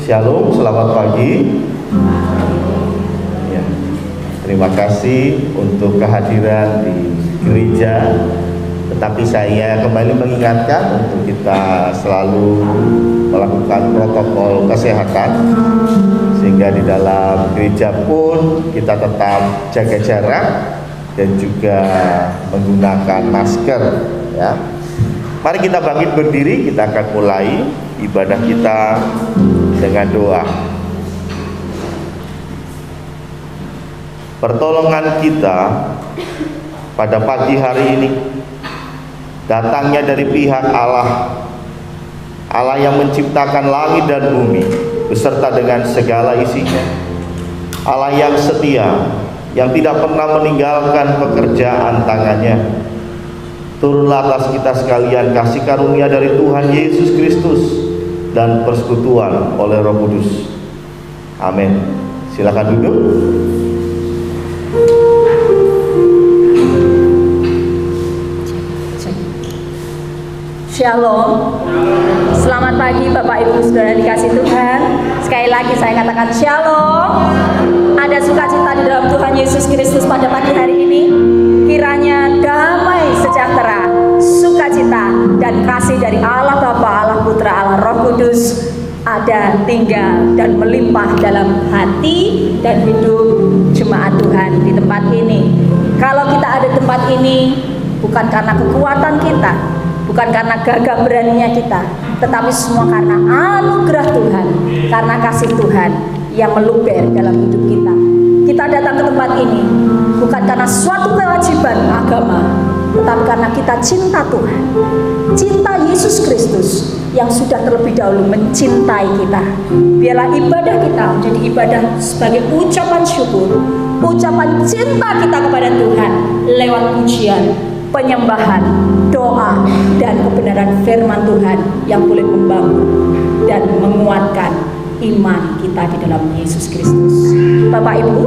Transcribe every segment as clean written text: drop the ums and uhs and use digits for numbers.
Shalom, selamat pagi. Ya, terima kasih untuk kehadiran di gereja. Tetapi saya kembali mengingatkan untuk kita selalu melakukan protokol kesehatan, sehingga di dalam gereja pun kita tetap jaga jarak dan juga menggunakan masker. Ya, mari kita bangkit berdiri, kita akan mulai ibadah kita dengan doa. Pertolongan kita pada pagi hari ini datangnya dari pihak Allah, Allah yang menciptakan langit dan bumi beserta dengan segala isinya, Allah yang setia, yang tidak pernah meninggalkan pekerjaan tangannya. Turunlah atas kita sekalian kasih karunia dari Tuhan Yesus Kristus dan persekutuan oleh Roh Kudus. Amin. Silakan duduk. Shalom. Selamat pagi Bapak Ibu Saudara dikasih Tuhan. Sekali lagi saya katakan shalom. Ada sukacita di dalam Tuhan Yesus Kristus pada pagi hari ini. Kiranya damai sejahtera, sukacita dan kasih dari Allah Bapa, Allah Putra, Allah Roh Kudus ada, tinggal dan melimpah dalam hati dan hidup jemaat Tuhan di tempat ini. Kalau kita ada di tempat ini bukan karena kekuatan kita, bukan karena gagah beraninya kita, tetapi semua karena anugerah Tuhan, karena kasih Tuhan yang meluber dalam hidup kita. Kita datang ke tempat ini bukan karena suatu kewajiban agama, tetapi karena kita cinta Tuhan, cinta Yesus Kristus yang sudah terlebih dahulu mencintai kita. Biarlah ibadah kita menjadi ibadah sebagai ucapan syukur, ucapan cinta kita kepada Tuhan lewat pujian, penyembahan, doa, dan kebenaran firman Tuhan yang boleh membangun dan menguatkan iman kita di dalam Yesus Kristus. Bapak Ibu,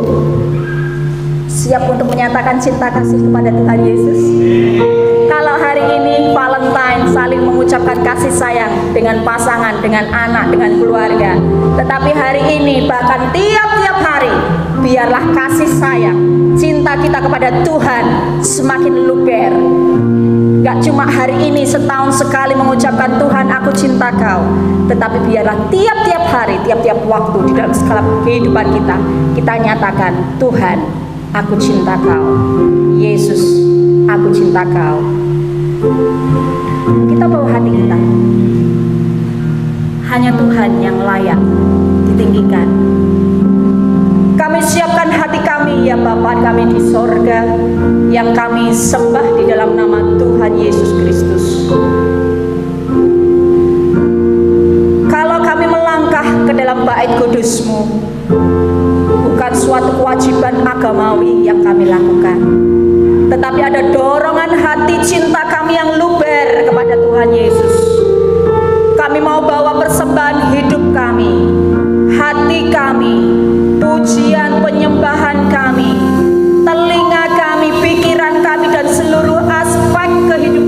siap untuk menyatakan cinta kasih kepada Tuhan Yesus? Kalau hari ini Valentine saling mengucapkan kasih sayang dengan pasangan, dengan anak, dengan keluarga, tetapi hari ini bahkan tiap-tiap hari biarlah kasih sayang, cinta kita kepada Tuhan semakin luber. Gak cuma hari ini setahun sekali mengucapkan Tuhan aku cinta kau, tetapi biarlah tiap-tiap hari, tiap-tiap waktu di dalam skala kehidupan kita nyatakan Tuhan aku cinta kau, Yesus aku cinta kau. Kita bawa hati kita, hanya Tuhan yang layak ditinggikan. Kami siapkan hati kami ya Bapa kami di sorga, yang kami sembah di dalam nama Tuhan Yesus Kristus. Kalau kami melangkah ke dalam bait kudus-Mu, bukan suatu kewajiban agamawi yang kami lakukan, tetapi ada dorongan hati cinta kami yang luber kepada Tuhan Yesus. Kami mau bawa persembahan hidup kami, hati kami, pujian penyembahan kami, telinga kami, pikiran kami, dan seluruh aspek kehidupan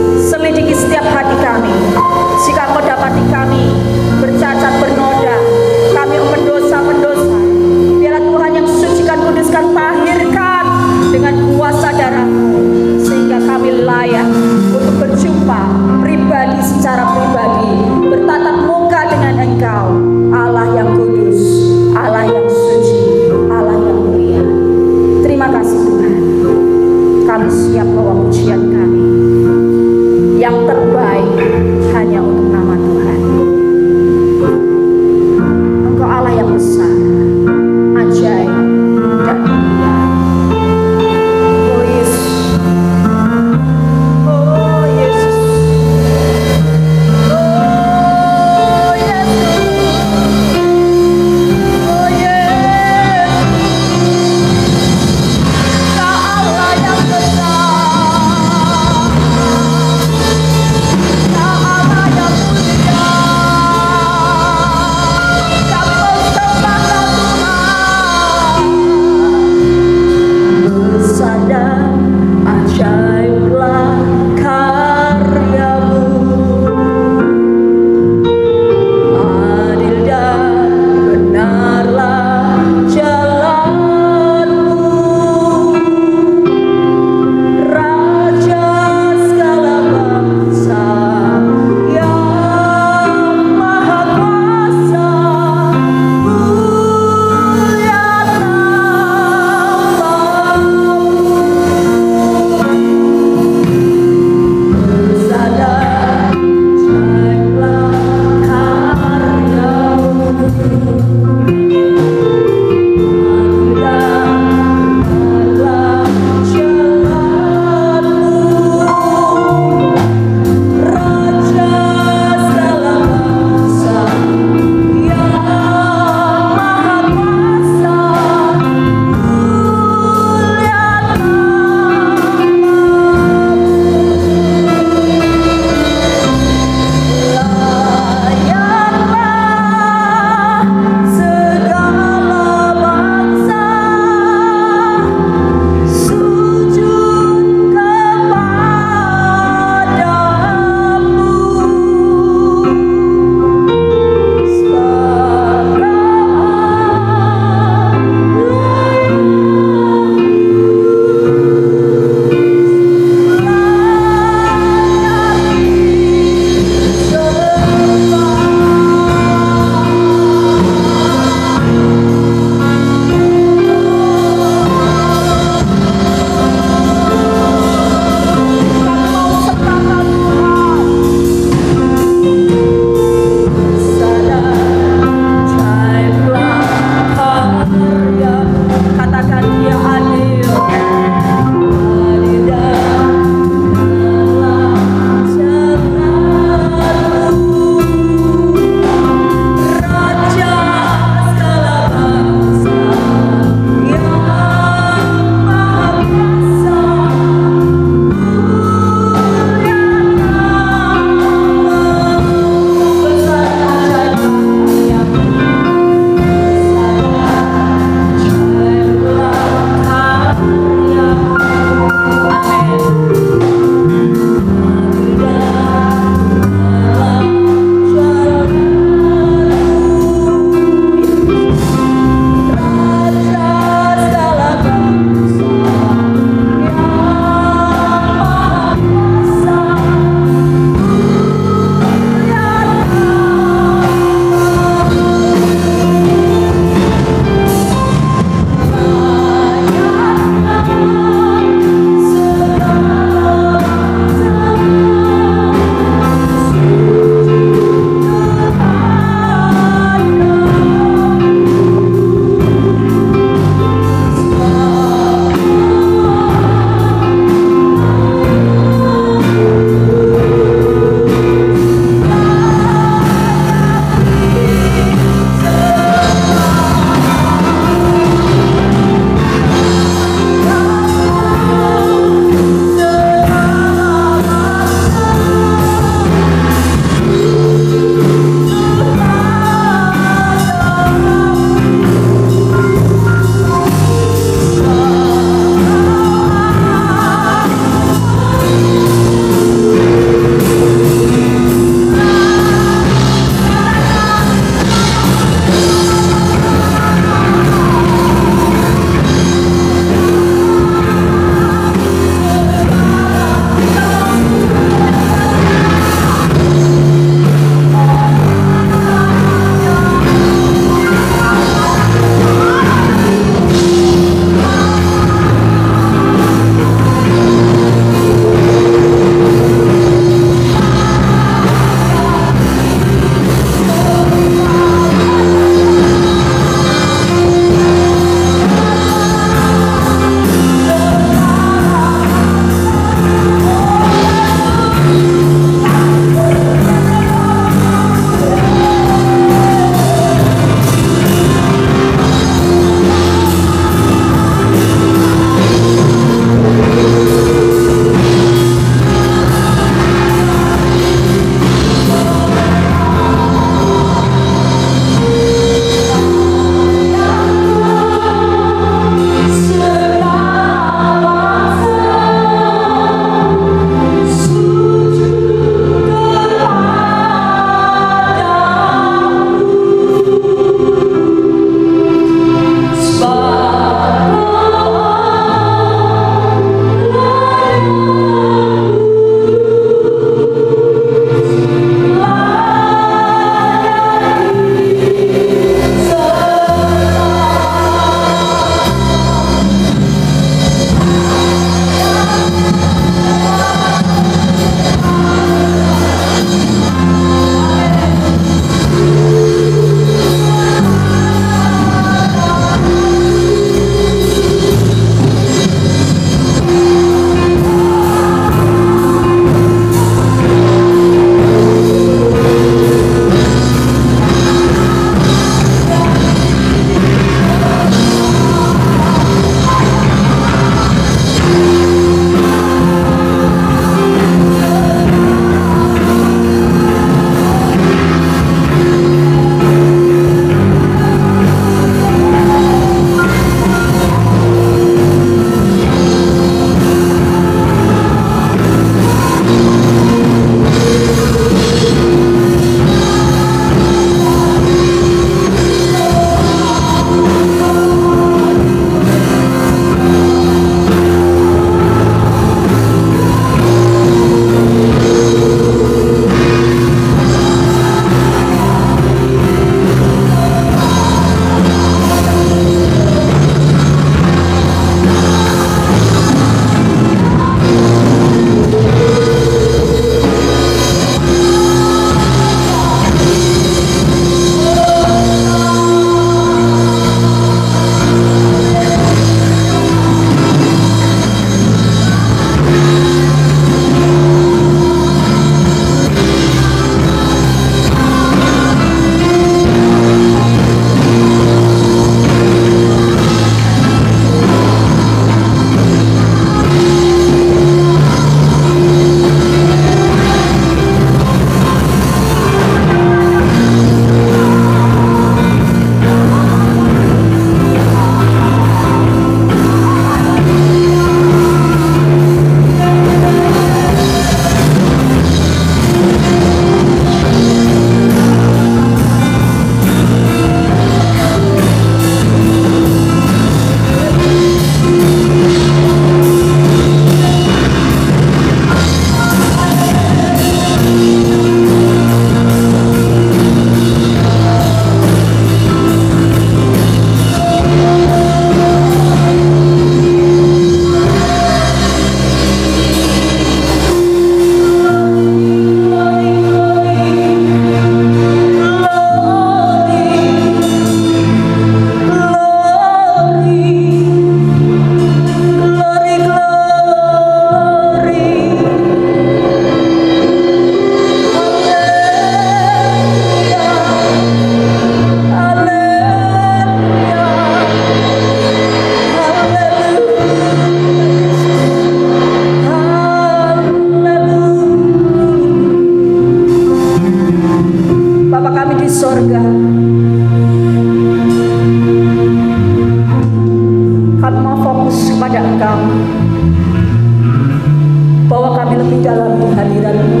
bahwa kami lebih dalam di hadirat-Mu,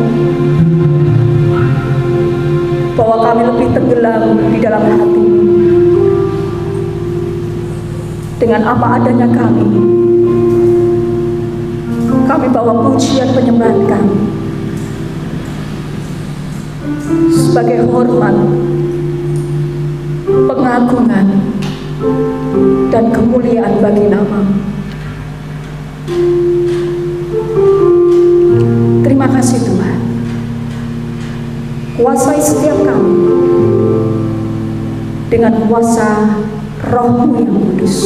bahwa kami lebih tenggelam di dalam hati-Mu. Dengan apa adanya kami bawa pujian penyembahan kami sebagai hormat, pengagungan, dan kemuliaan bagi nama-Mu. Terima kasih Tuhan. Kuasai setiap kami dengan kuasa Roh-Mu yang kudus.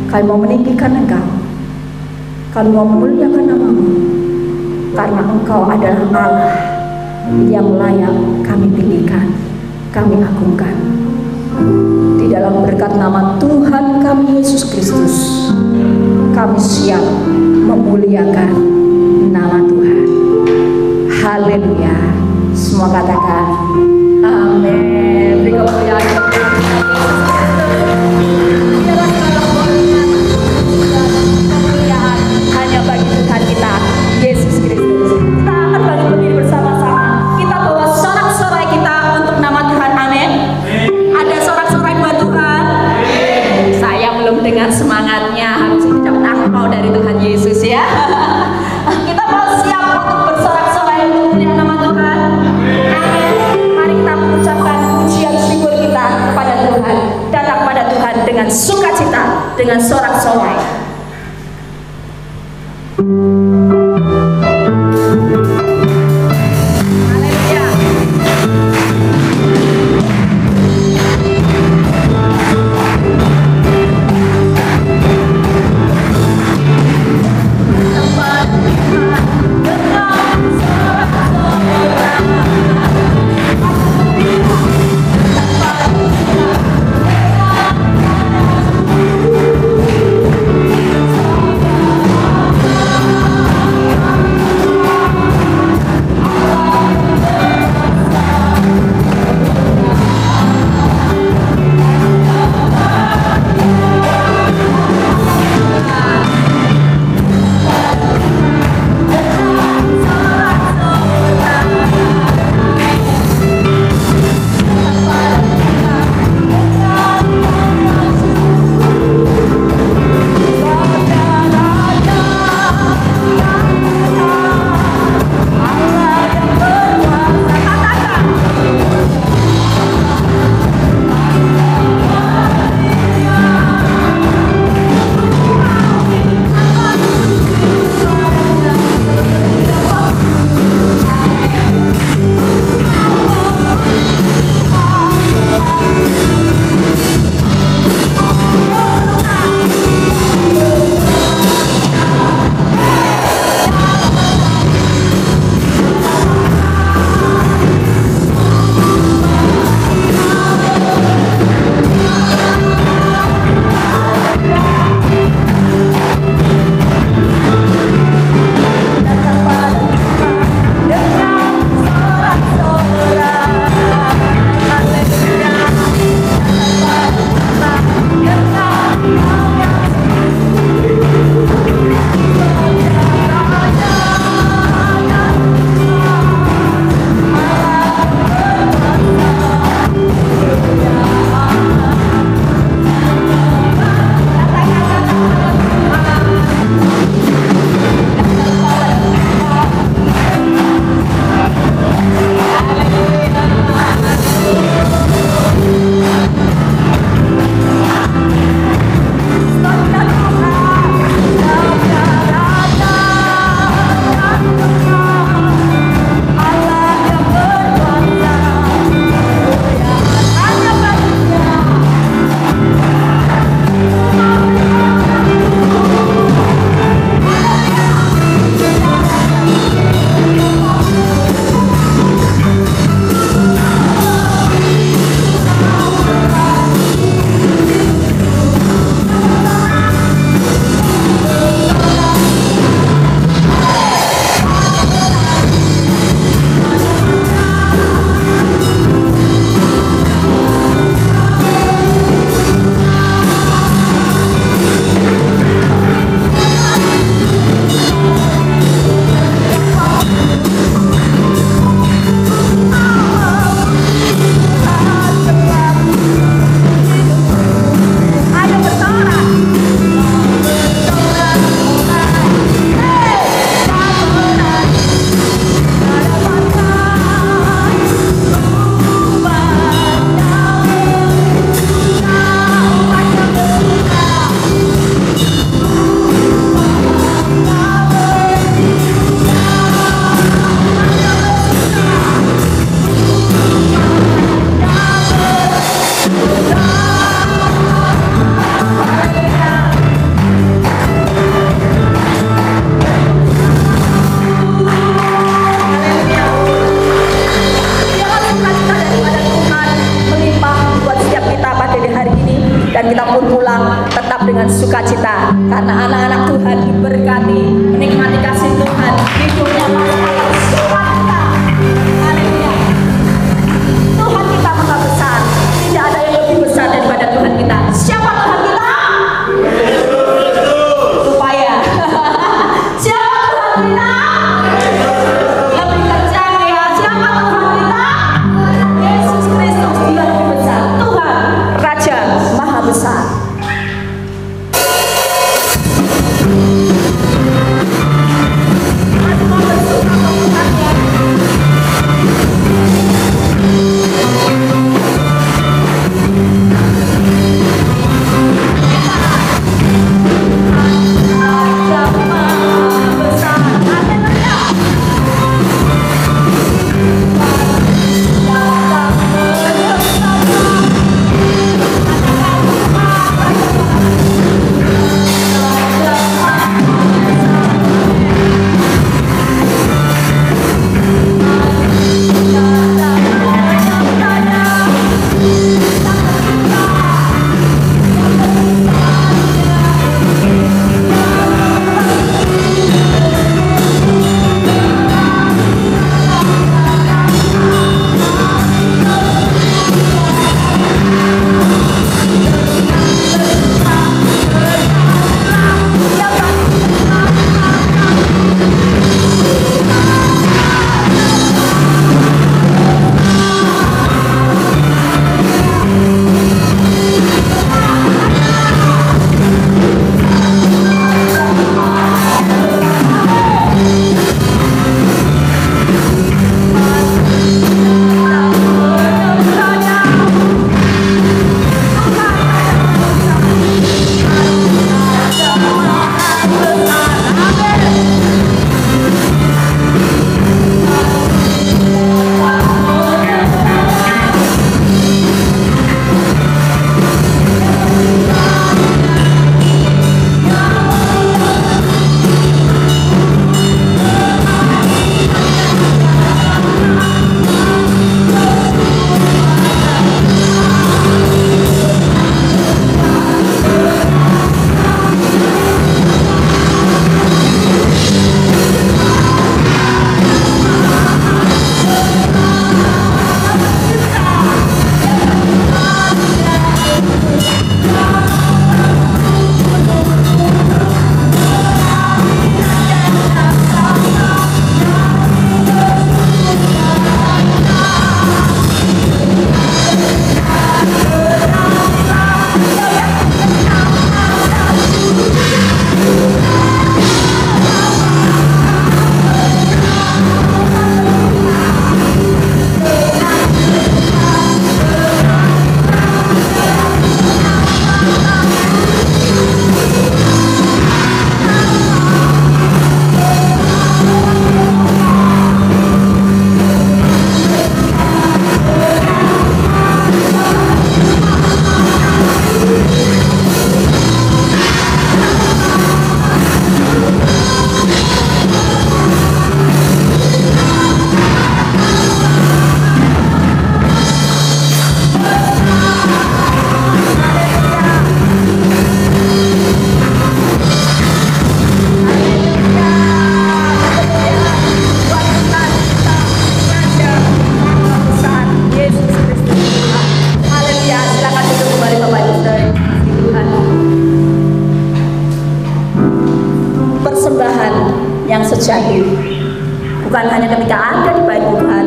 Kami mau meninggikan Engkau, kami mau memuliakan nama-Mu, karena Engkau adalah Allah yang layak kami tinggikan, kami agungkan. Di dalam berkat nama Tuhan kami Yesus Kristus, kami siap memuliakan nama Tuhan. Haleluya. Semua katakan amin. Beri kemuliaan kepada Yesus Kristus. Biarlah segala hormat dan kemuliaan hanya bagi Tuhan kita Yesus Kristus. Kita akan bangkit berdiri bersama-sama. Kita bawa sorak-sorai kita untuk nama Tuhan. Amin. Ada sorak-sorai buat Tuhan. Saya belum dengar semangatnya. Harus dapat angpau dari Tuhan Yesus ya. Kita mau siap untuk bersorak-sorai untuk memuliakan nama Tuhan. Amin. Mari kita mengucapkan pujian syukur kita kepada Tuhan. Datang pada Tuhan dengan sukacita, dengan sorak-sorai. Haleluya. karena anak-anak Tuhan diberkati menikmati kasih Tuhan, hidupnya masalah sukacita. Haleluya. Tuhan kita maha besar, tidak ada yang lebih besar daripada Tuhan kita. Siapa Tuhan kita? Supaya siapa Tuhan kita? Lebih kencang ya. Siapa Tuhan kita? Yesus Kristus, dia lebih besar. Tuhan Raja maha besar. sejati. Bukan hanya ketika ada di bait Tuhan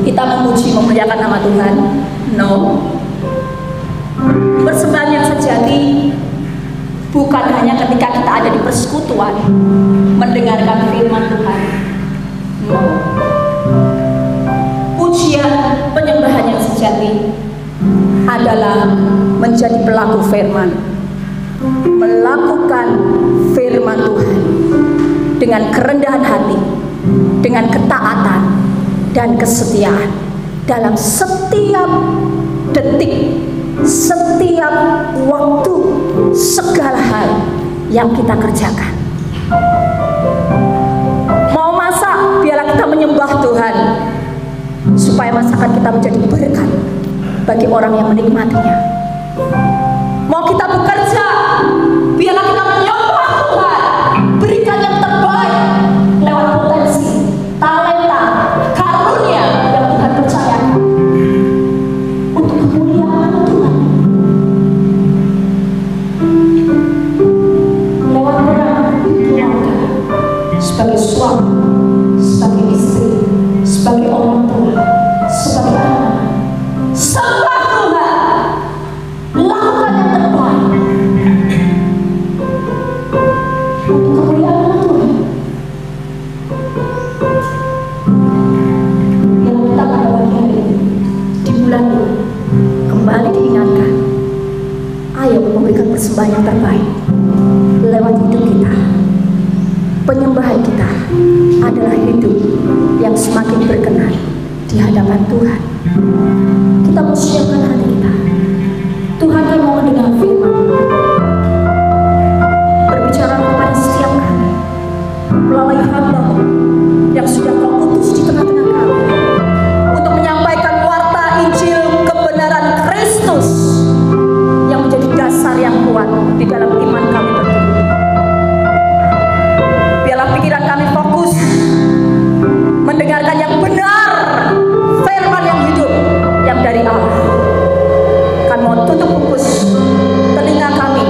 kita memuji memuliakan nama Tuhan. No. Persembahan yang sejati bukan hanya ketika kita ada di persekutuan mendengarkan firman Tuhan. No. Pujian penyembahan yang sejati adalah menjadi pelaku firman, melakukan firman Tuhan dengan kerendahan hati, dengan ketaatan dan kesetiaan dalam setiap detik, setiap waktu, segala hal yang kita kerjakan. Mau masak, biarlah kita menyembah Tuhan supaya masakan kita menjadi berkat bagi orang yang menikmatinya. Mau kita bekerja, biarlah suami, sebagai istri, sebagai orang tua, sebagai anak. Sembah Tuhan, lakukan yang terbaik untuk kemuliaan Tuhan. Yang kita pada pagi hari ini, di bulan ini, kembali diingatkan, ayo memberikan persembahan yang terbaik lewat hidup kita. Penyembahan kita adalah hidup yang semakin berkenan di hadapan Tuhan. Kita mau siapkan hati kita. Tuhan kan mau mendengar firman, berbicara kepada setiap kami melalui hamba yang sudah Kau utus di tengah-tengah kami untuk menyampaikan warta Injil kebenaran Kristus yang menjadi dasar yang kuat di dalam iman kami berdua. Biarlah pikiran kami fokus mendengarkan yang benar, firman yang hidup yang dari Allah. Kami mau tutup fokus telinga kami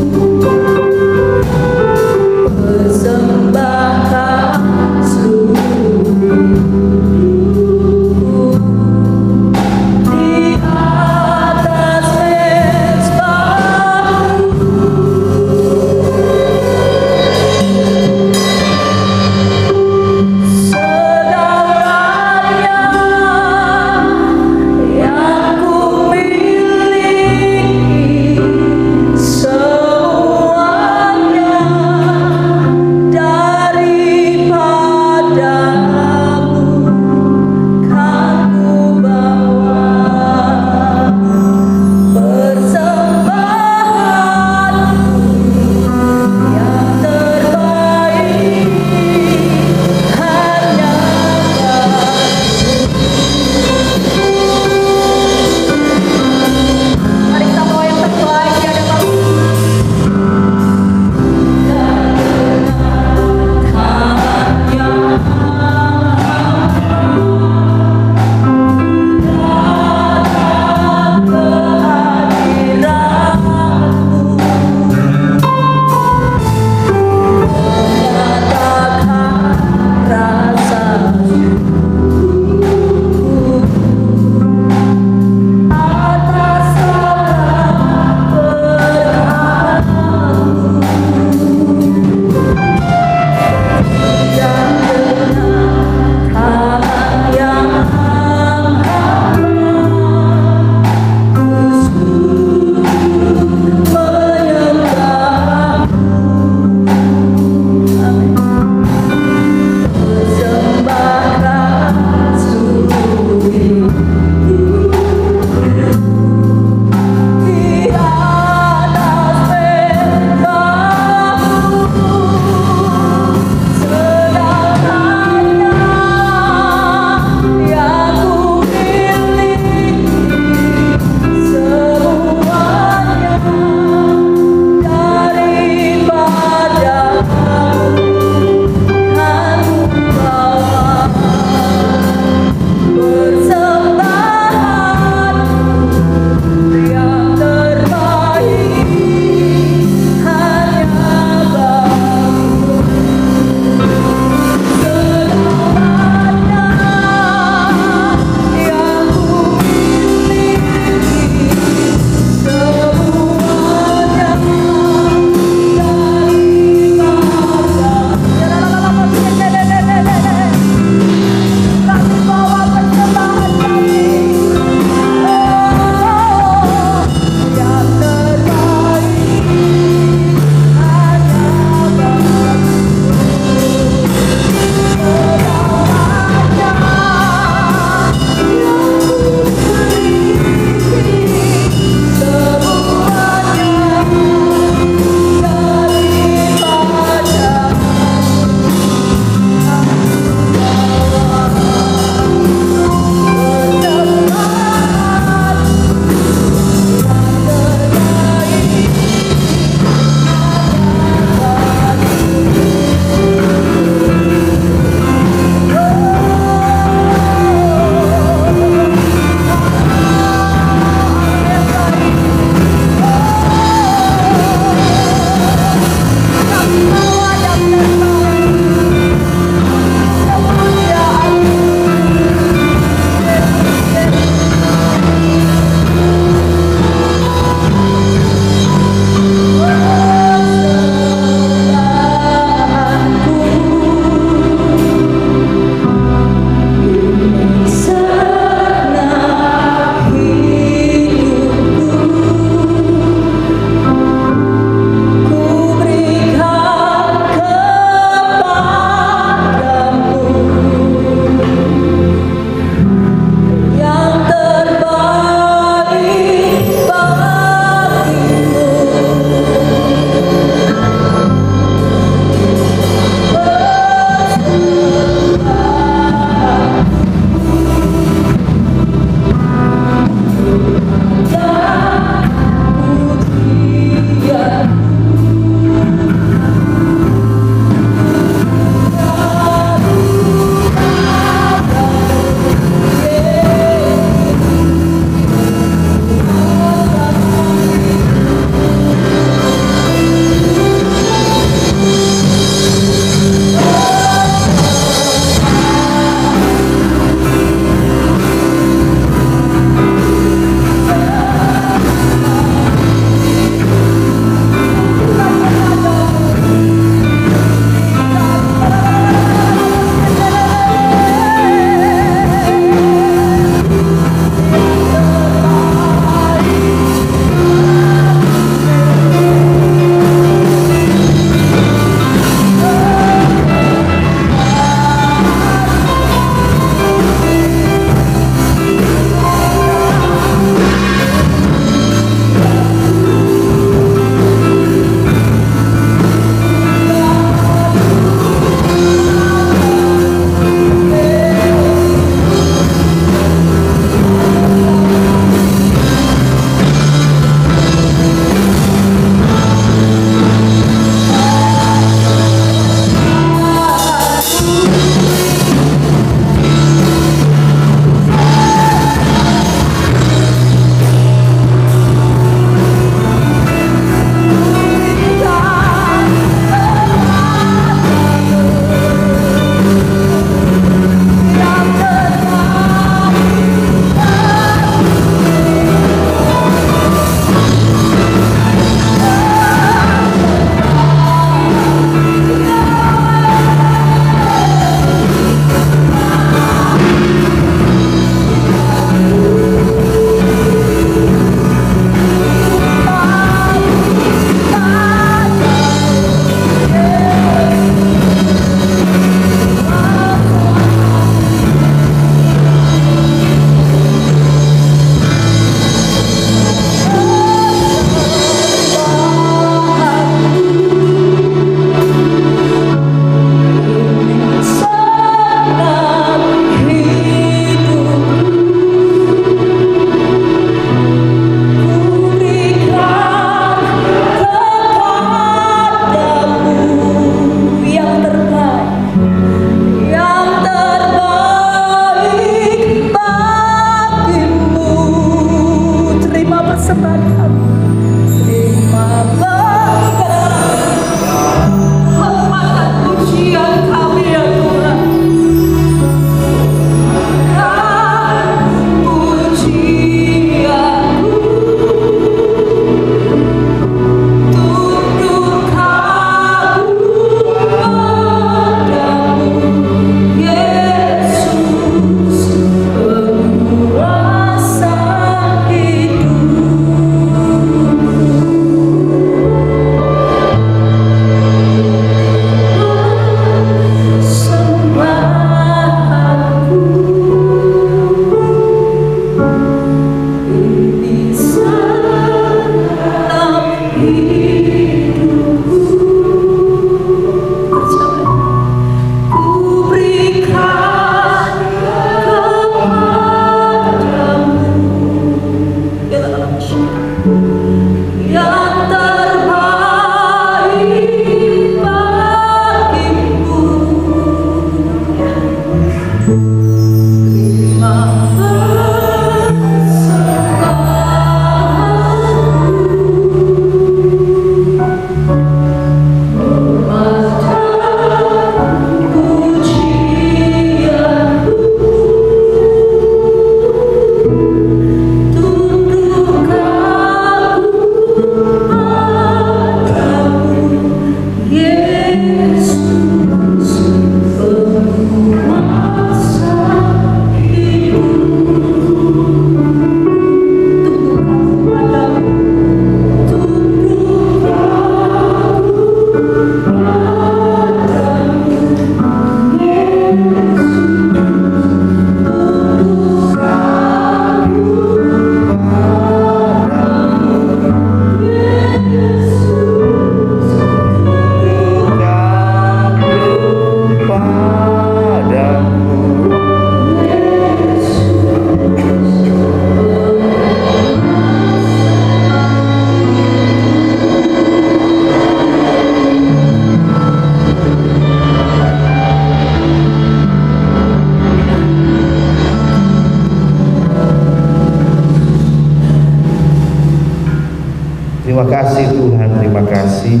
Terima kasih Tuhan, terima kasih.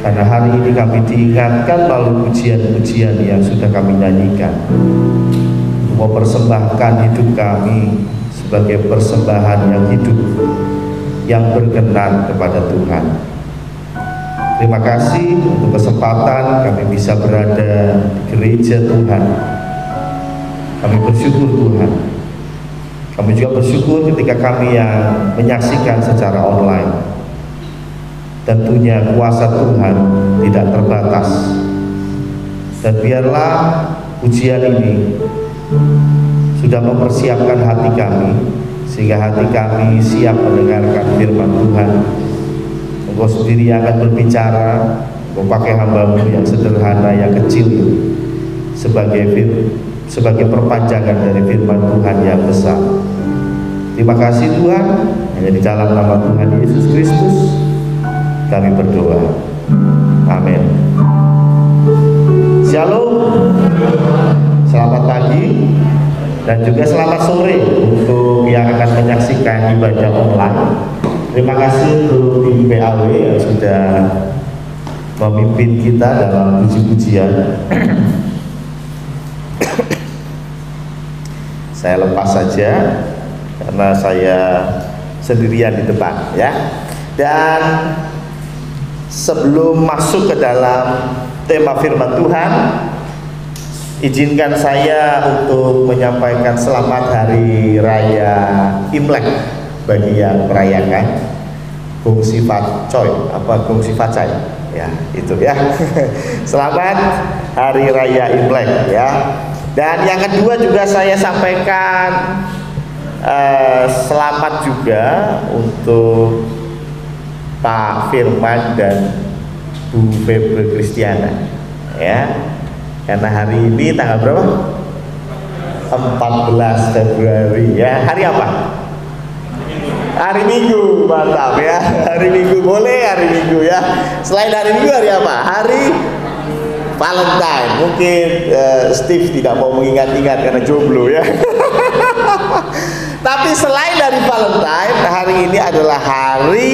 Karena hari ini kami diingatkan melalui pujian-pujian yang sudah kami nyanyikan, mempersembahkan hidup kami sebagai persembahan yang hidup, yang berkenan kepada Tuhan. Terima kasih untuk kesempatan kami bisa berada di gereja Tuhan. Kami bersyukur Tuhan. Kami juga bersyukur ketika kami yang menyaksikan secara online. Tentunya kuasa Tuhan tidak terbatas. Dan biarlah pujian ini sudah mempersiapkan hati kami, sehingga hati kami siap mendengarkan firman Tuhan. Engkau sendiri akan berbicara, Engkau pakai hamba-Mu yang sederhana, yang kecil sebagai perpanjangan dari firman Tuhan yang besar. Terima kasih Tuhan. Hanya di dalam nama Tuhan Yesus Kristus kami berdoa. Amin. Shalom. Selamat pagi dan juga selamat sore untuk yang akan menyaksikan ibadah online. Terima kasih untuk tim PAW yang sudah memimpin kita dalam puji-pujian. Saya lepas saja karena saya sendirian di depan ya. Dan sebelum masuk ke dalam tema firman Tuhan, izinkan saya untuk menyampaikan selamat hari raya Imlek bagi yang merayakan. Gong Sifat Coy, Gong Sifat Cai ya, itu ya. Selamat hari raya Imlek ya. Dan yang kedua juga saya sampaikan selamat juga untuk Pak Firman dan Bu Febe Kristiana ya. Karena hari ini tanggal berapa? 14 Februari ya. Hari apa? Hari Minggu, mantap ya. Hari Minggu, boleh hari Minggu ya. Selain hari Minggu, hari apa? Hari Valentine. Mungkin Steve tidak mau mengingat-ingat karena jomblo ya. Tapi selain dari Valentine, hari ini adalah hari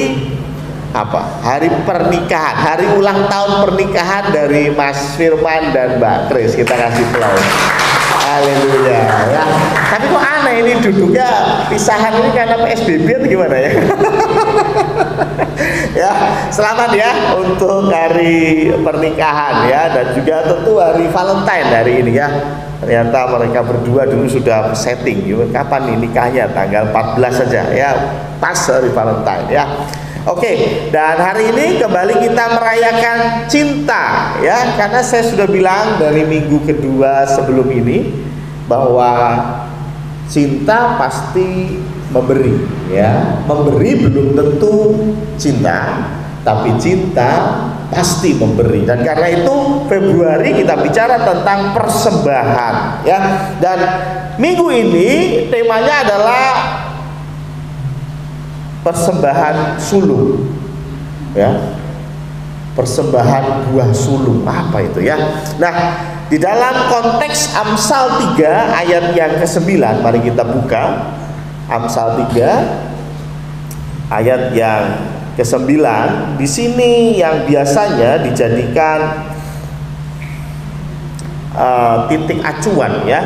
apa? Hari pernikahan, hari ulang tahun pernikahan dari Mas Firman dan Mbak Kris. Kita kasih aplaus. Haleluya ya. Tapi kok aneh ini duduknya pisahan ini karena PSBB atau gimana ya? Ya, selamat ya untuk hari pernikahan ya, dan juga tentu hari Valentine hari ini ya. Ternyata mereka berdua dulu sudah setting kapan nih nikahnya, tanggal 14 saja ya, pas hari Valentine ya. Oke, dan hari ini kembali kita merayakan cinta ya, karena saya sudah bilang dari minggu kedua sebelum ini bahwa cinta pasti memberi ya. Memberi belum tentu cinta, tapi cinta pasti memberi. Dan karena itu Februari kita bicara tentang persembahan ya. Dan minggu ini temanya adalah persembahan sulung ya, persembahan buah sulung. Apa itu ya? Nah, di dalam konteks Amsal 3 ayat yang ke-9, mari kita buka Amsal 3 ayat yang ke-9. Di sini yang biasanya dijadikan titik acuan ya,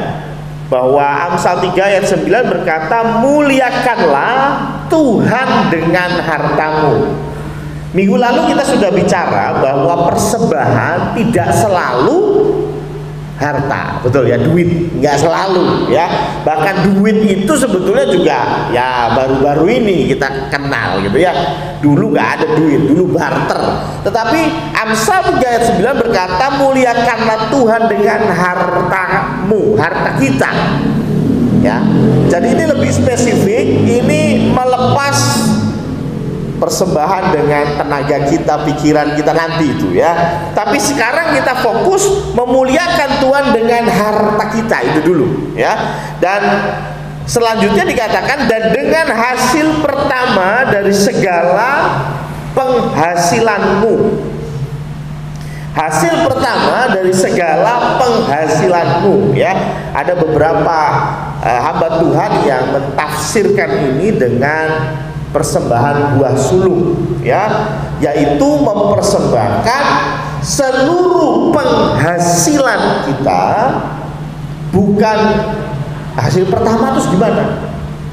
bahwa Amsal 3 ayat 9 berkata, muliakanlah Tuhan dengan hartamu. Minggu lalu kita sudah bicara bahwa persembahan tidak selalu harta, betul ya, duit nggak selalu ya. Bahkan duit itu sebetulnya juga ya baru-baru ini kita kenal gitu ya. Dulu nggak ada duit, dulu barter. Tetapi Amsal 3 ayat 9 berkata, muliakanlah Tuhan dengan hartamu, harta kita ya. Jadi ini lebih spesifik, ini melepas persembahan dengan tenaga kita, pikiran kita nanti itu ya. Tapi sekarang kita fokus memuliakan Tuhan dengan harta kita itu dulu ya. Dan selanjutnya dikatakan, dan dengan hasil pertama dari segala penghasilanmu. Hasil pertama dari segala penghasilanmu ya. Ada beberapa hamba Tuhan yang mentafsirkan ini dengan persembahan buah sulung, ya, yaitu mempersembahkan seluruh penghasilan kita, bukan hasil pertama. Terus gimana?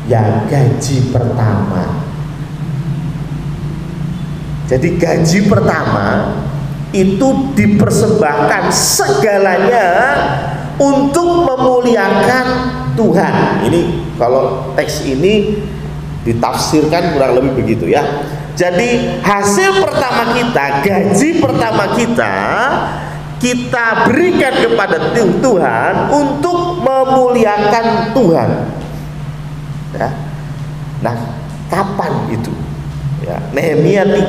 Ya, gaji pertama. Jadi gaji pertama itu dipersembahkan segalanya untuk memuliakan Tuhan. Ini kalau teks ini ditafsirkan kurang lebih begitu, ya. Jadi hasil pertama kita, gaji pertama kita berikan kepada Tuhan untuk memuliakan Tuhan, ya. Nah, kapan itu? Ya, Nehemia 10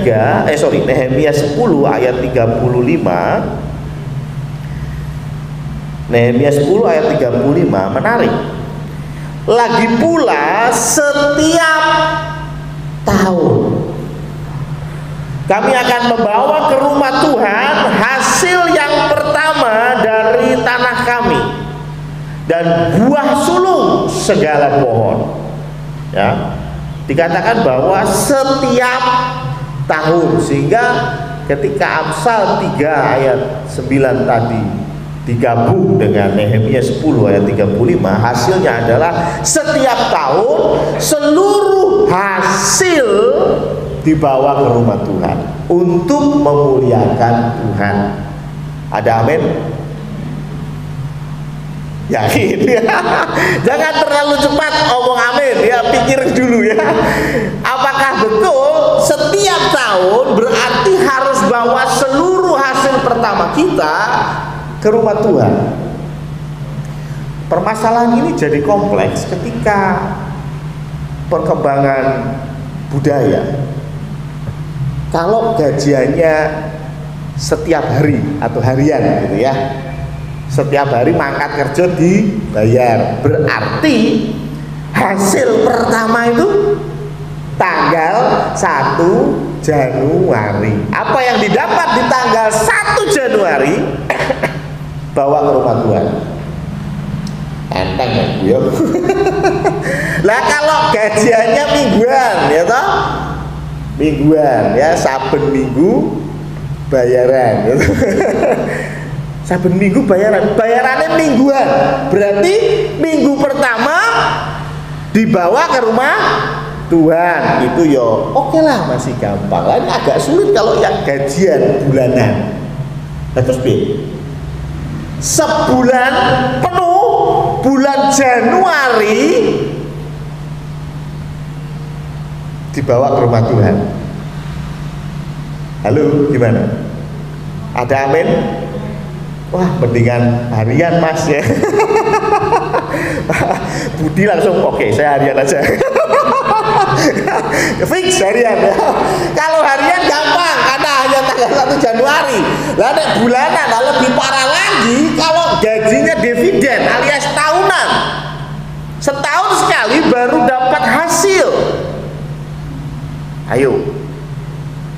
ayat 35. Nehemia 10 ayat 35 menarik. Lagi pula setiap tahun kami akan membawa ke rumah Tuhan hasil yang pertama dari tanah kami dan buah sulung segala pohon. Ya, dikatakan bahwa setiap tahun, sehingga ketika Amsal 3 ayat 9 tadi digabung dengan Nehemia 10 ayat 35, hasilnya adalah setiap tahun seluruh hasil dibawa ke rumah Tuhan untuk memuliakan Tuhan. Ada amin? Yakin ya? Jangan terlalu cepat ngomong amin, ya, pikir dulu, ya. Apakah betul setiap tahun berarti harus bawa seluruh hasil pertama kita ke rumah Tuhan? Permasalahan ini jadi kompleks ketika perkembangan budaya. Kalau gajiannya setiap hari atau harian gitu, ya, setiap hari mangkat kerja dibayar, berarti hasil pertama itu tanggal 1 Januari. Apa yang didapat di tanggal 1 Januari bawa ke rumah Tuhan. Enteng ya, Lah kalau gajiannya mingguan, ya toh? Mingguan, ya, saben minggu bayaran, gitu. Saben minggu bayarannya mingguan, berarti minggu pertama dibawa ke rumah Tuhan. Itu yo oke lah, masih gampang. Lain agak sulit kalau yang gajian bulanan. Nah, terus sebulan penuh, bulan Januari dibawa ke rumah Tuhan. Halo, gimana? Ada amin? Wah, mendingan harian, Mas, ya. Budi langsung oke, saya harian aja. Fix harian, ya. Kalau harian gampang karena hanya tanggal 1 Januari. Lah nek bulanan lebih parah lagi kalau gajinya dividen alias tahunan. Setahun sekali baru dapat hasil. Ayo.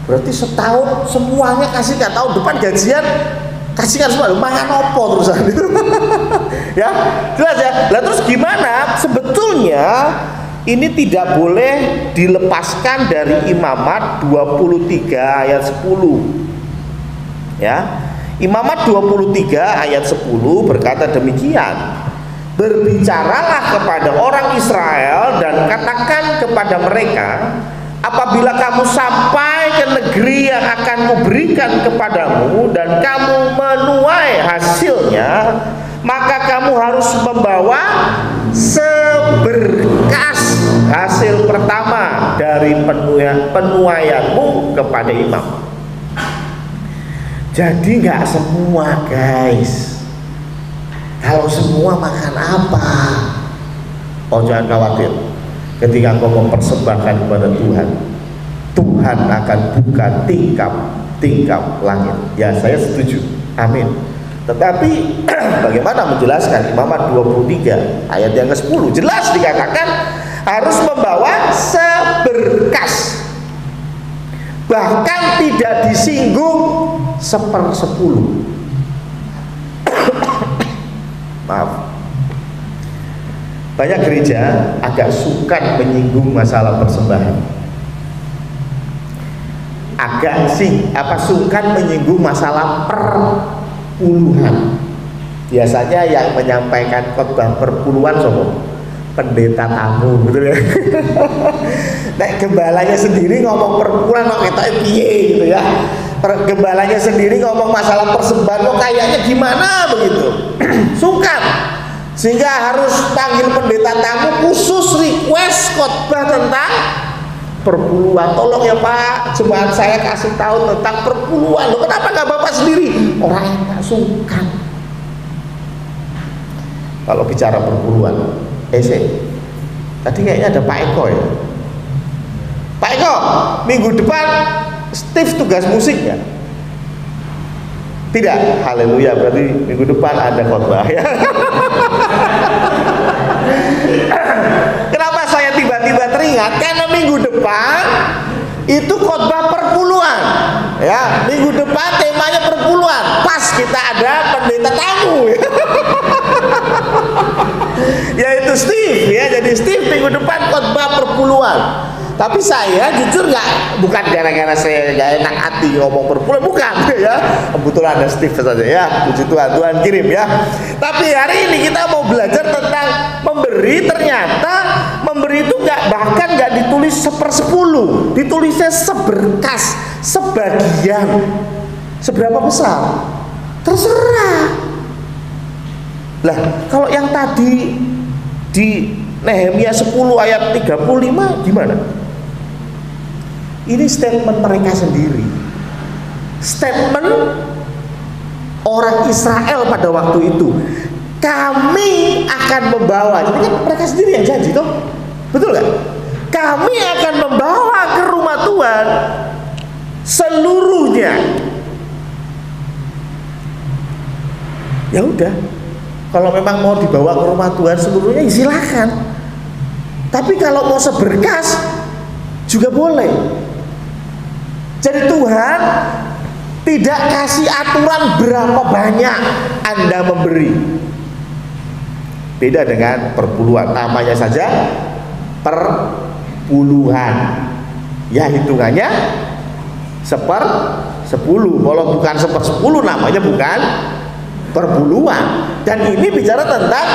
Berarti setahun semuanya kasihkan, tahun depan gajian kasihkan semua, mangan opo terusan. Ya, jelas ya. Lah terus gimana? Sebetulnya ini tidak boleh dilepaskan dari Imamat 23 ayat 10. Ya. Imamat 23 ayat 10 berkata demikian. Berbicaralah kepada orang Israel dan katakan kepada mereka, apabila kamu sampai ke negeri yang akan kuberikan kepadamu dan kamu menuai hasilnya, maka kamu harus membawa seberkas hasil pertama dari penuaianmu kepada imam. Jadi nggak semua, guys. Kalau semua makan apa? Oh, jangan khawatir. Ketika kau mempersembahkan kepada Tuhan, Tuhan akan buka tingkap langit. Ya, saya setuju. Amin. Tetapi bagaimana menjelaskan Imamat 23 ayat yang ke-10? Jelas dikatakan harus membawa seberkas. Bahkan tidak disinggung 1/10. Maaf. Banyak gereja agak suka menyinggung masalah persembahan. agak sungkan menyinggung masalah perpuluhan. Biasanya yang menyampaikan khotbah perpuluhan sopo pendeta tamu, betul ya. Nek gembalanya sendiri ngomong perpuluhan kok ketoke piye gitu ya. Gembalanya sendiri ngomong masalah persembahan kok kayaknya gimana begitu. Sungkan. Sehingga harus panggil pendeta tamu khusus request khotbah tentang perpuluhan. Tolong ya Pak, jemaat saya kasih tahu tentang perpuluhan. Loh, kenapa nggak Bapak sendiri? Orang yang tak sungkan. Kalau bicara perpuluhan, tadi kayaknya ada Pak Eko ya. Pak Eko, minggu depan Steve tugas musik ya? Tidak, haleluya, berarti minggu depan ada khotbah ya. Kenapa saya tiba-tiba teringat? Karena minggu depan itu khotbah perpuluhan ya. Minggu depan temanya perpuluhan. Pas kita ada pendeta tamu ya. Yaitu Steve ya. Jadi Steve minggu depan khotbah perpuluhan. Tapi saya jujur bukan gara-gara saya gak enak hati ngomong perpuluhan, bukan ya. Kebetulan ada Steve saja ya, puji Tuhan, Tuhan kirim ya. Tapi hari ini kita mau belajar tentang memberi. Ternyata memberi itu bahkan nggak ditulis 1/10, ditulisnya seberkas, sebagian. Seberapa besar? Terserah. Lah, kalau yang tadi di Nehemia 10 ayat 35 gimana? Ini statement mereka sendiri. Statement orang Israel pada waktu itu. Kami akan membawa. Jadi kan mereka sendiri yang janji toh. Betul gak? Kami akan membawa ke rumah Tuhan seluruhnya. Ya udah. Kalau memang mau dibawa ke rumah Tuhan seluruhnya, silakan. Tapi kalau mau seberkas juga boleh. Jadi Tuhan tidak kasih aturan berapa banyak Anda memberi. Beda dengan perpuluhan, namanya saja perpuluhan. Ya hitungannya 1/10. Kalau bukan 1/10 namanya bukan perpuluhan. Dan ini bicara tentang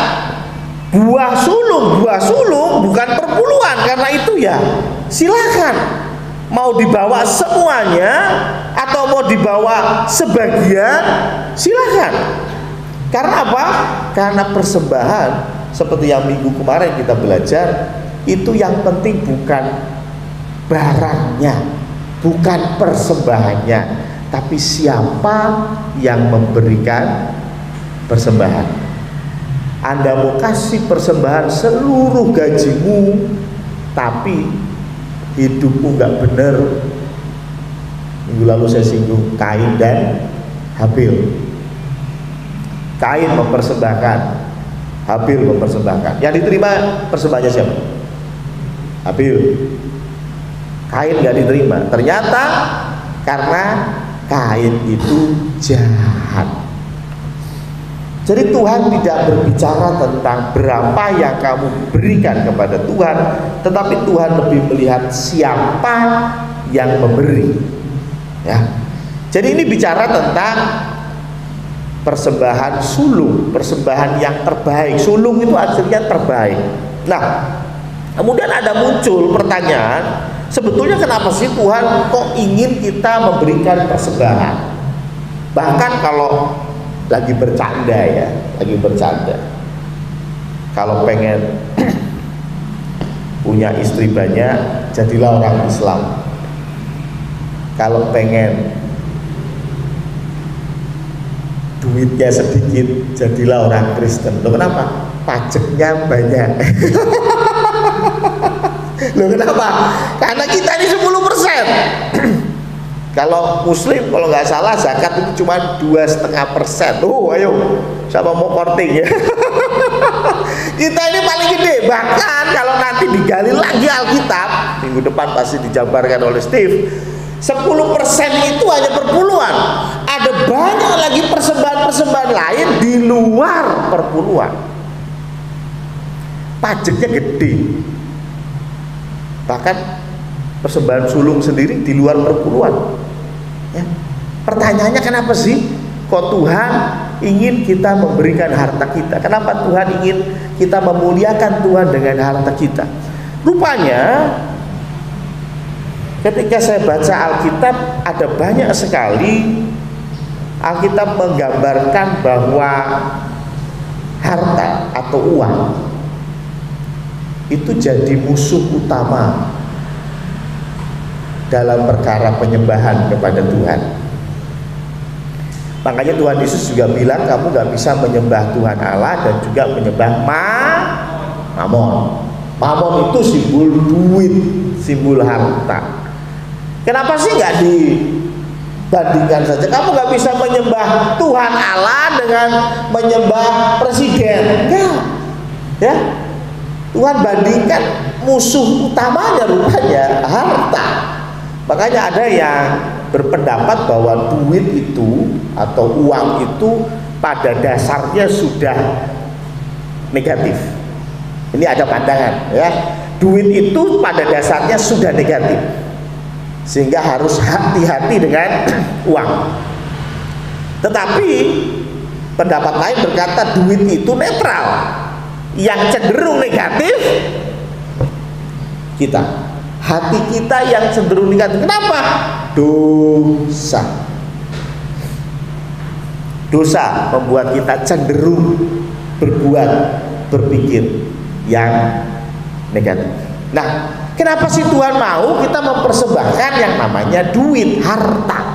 buah sulung. Buah sulung bukan perpuluhan. Karena itu ya silakan. Mau dibawa semuanya atau mau dibawa sebagian, silakan. Karena apa? Karena persembahan seperti yang minggu kemarin kita belajar, itu yang penting bukan barangnya, bukan persembahannya, tapi siapa yang memberikan persembahan. Anda mau kasih persembahan seluruh gajimu, tapi hidupmu nggak benar. Minggu lalu saya singgung Kain dan Habil. Kain mempersembahkan, Habil mempersembahkan. Yang diterima persembahannya siapa? Habil. Kain nggak diterima. Ternyata karena Kain itu jahat. Jadi Tuhan tidak berbicara tentang berapa yang kamu berikan kepada Tuhan, tetapi Tuhan lebih melihat siapa yang memberi. Ya. Jadi ini bicara tentang persembahan sulung, persembahan yang terbaik. Sulung itu artinya terbaik. Nah, kemudian ada muncul pertanyaan, sebetulnya kenapa sih Tuhan kok ingin kita memberikan persembahan? Bahkan kalau lagi bercanda ya, lagi bercanda. Kalau pengen punya istri banyak, jadilah orang Islam. Kalau pengen duitnya sedikit, jadilah orang Kristen. Loh kenapa? Pajaknya banyak. Loh kenapa? Karena kita ini 10%. Kalau Muslim kalau nggak salah zakat itu cuma 2,5%. Oh ayo, siapa mau korting ya? Kita ini paling gede. Bahkan kalau nanti digali lagi Alkitab, minggu depan pasti dijabarkan oleh Steve, 10% itu hanya perpuluhan. Ada banyak lagi persembahan-persembahan lain di luar perpuluhan. Pajaknya gede. Bahkan persembahan sulung sendiri di luar perpuluhan. Ya. Pertanyaannya kenapa sih kok Tuhan ingin kita memberikan harta kita? Kenapa Tuhan ingin kita memuliakan Tuhan dengan harta kita? Rupanya ketika saya baca Alkitab, ada banyak sekali Alkitab menggambarkan bahwa harta atau uang itu jadi musuh utama dalam perkara penyembahan kepada Tuhan. Makanya Tuhan Yesus juga bilang kamu gak bisa menyembah Tuhan Allah dan juga menyembah Mamon. Mamon itu simbol duit, simbol harta. Kenapa sih gak dibandingkan saja? Kamu gak bisa menyembah Tuhan Allah dengan menyembah presiden. Enggak. Ya. Tuhan bandingkan musuh utamanya rupanya harta. Makanya ada yang berpendapat bahwa duit itu atau uang itu pada dasarnya sudah negatif. Ini ada pandangan ya. Duit itu pada dasarnya sudah negatif. Sehingga harus hati-hati dengan uang. Tetapi pendapat lain berkata duit itu netral. Yang cenderung negatif kita, hati kita yang cenderung negatif. Kenapa? Dosa membuat kita cenderung berpikir yang negatif. Nah, kenapa sih Tuhan mau kita mempersembahkan yang namanya duit, harta?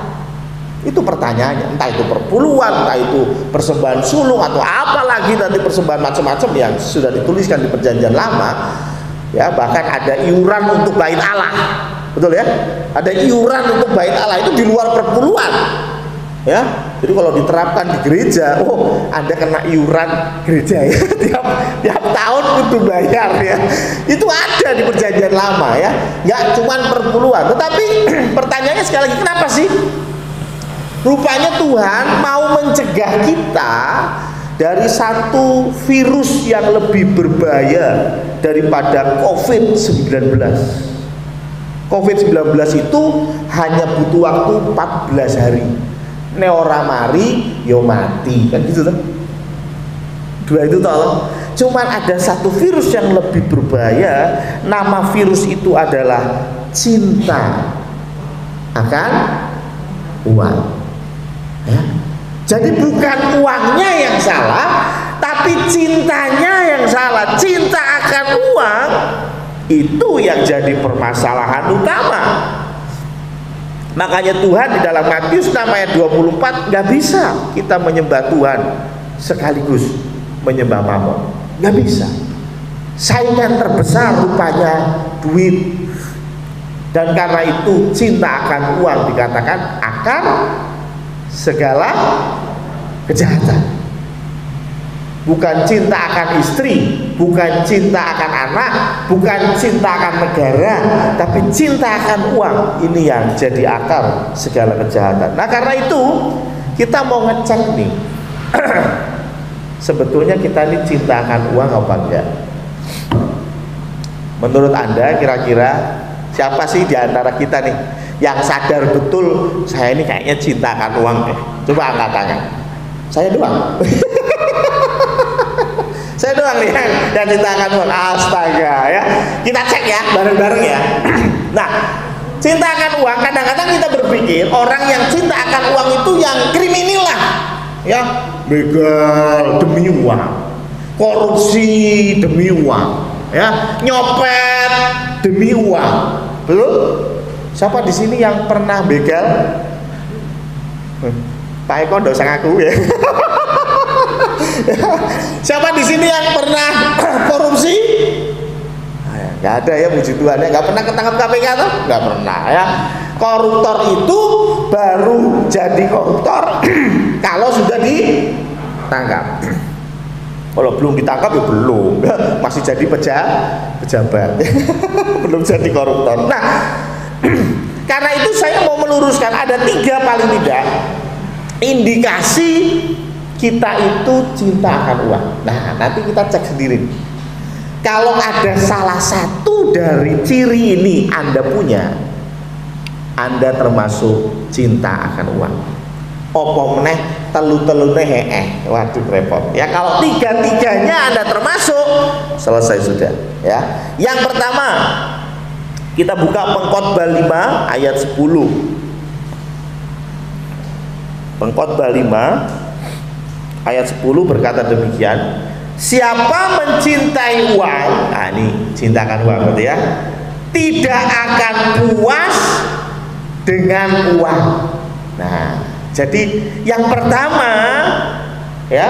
Itu pertanyaannya. Entah itu perpuluhan, entah itu persembahan sulung, atau apalagi nanti persembahan macam-macam yang sudah dituliskan di Perjanjian Lama. Ya, bahkan ada iuran untuk bait Allah. Betul ya? Ada iuran untuk bait Allah, itu di luar perpuluhan. Ya. Jadi kalau diterapkan di gereja, Anda kena iuran gereja ya. tiap tahun butuh bayar ya. Itu ada di Perjanjian Lama ya. Enggak cuma perpuluhan. Tetapi pertanyaannya sekali lagi, kenapa sih? Rupanya Tuhan mau mencegah kita dari satu virus yang lebih berbahaya daripada COVID-19. COVID-19 itu hanya butuh waktu 14 hari. Neora mari yo mati, kan gitu kan? Dua itu toh. Cuman ada satu virus yang lebih berbahaya. Nama virus itu adalah cinta akan uang. Ya. Jadi bukan uangnya yang salah, tapi cintanya yang salah. Cinta akan uang itu yang jadi permasalahan utama. Makanya Tuhan di dalam Matius 6 ayat 24, nggak bisa kita menyembah Tuhan sekaligus menyembah Mamon. Nggak bisa. Saingan terbesar rupanya duit. Dan karena itu cinta akan uang dikatakan akan segala kejahatan. Bukan cinta akan istri, bukan cinta akan anak, bukan cinta akan negara, tapi cinta akan uang. Ini yang jadi akar segala kejahatan. Nah, karena itu kita mau ngecek nih sebetulnya kita ini cinta akan uang apa enggak. Menurut Anda kira-kira siapa sih di antara kita nih yang sadar betul saya ini kayaknya cinta akan uang deh? Coba angkat tangan. Saya doang. Saya doang nih yang cinta akan uang. Astaga ya. Kita cek ya bareng-bareng ya. Nah, cinta akan uang, kadang-kadang kita berpikir orang yang cinta akan uang itu yang kriminal lah. Ya, begal demi uang, korupsi demi uang, ya, nyopet demi uang. Betul? Siapa di sini yang pernah begal? Pak Eko nggak usah ngaku ya. Siapa di sini yang pernah korupsi? Nggak ada ya, puji Tuhan ya. Nggak pernah ketangkap KPK tuh? Nggak pernah ya. Koruptor itu baru jadi koruptor kalau sudah ditangkap. Kalau belum ditangkap ya belum, masih jadi pejabat, belum jadi koruptor. Nah, karena itu saya mau meluruskan ada 3 paling tidak indikasi kita itu cinta akan uang. Nah, nanti kita cek sendiri. Kalau ada salah satu dari ciri ini Anda punya, Anda termasuk cinta akan uang. Opo meneh telu-telune heeh. Waduh repot. Ya kalau tiga-tiganya Anda termasuk, selesai sudah, ya. Yang pertama, kita buka Pengkhotbah 5 ayat 10. Pengkhotbah 5 ayat 10 berkata demikian, siapa mencintai uang, nah ini cintakan uang gitu ya, tidak akan puas dengan uang. Nah, jadi yang pertama, ya,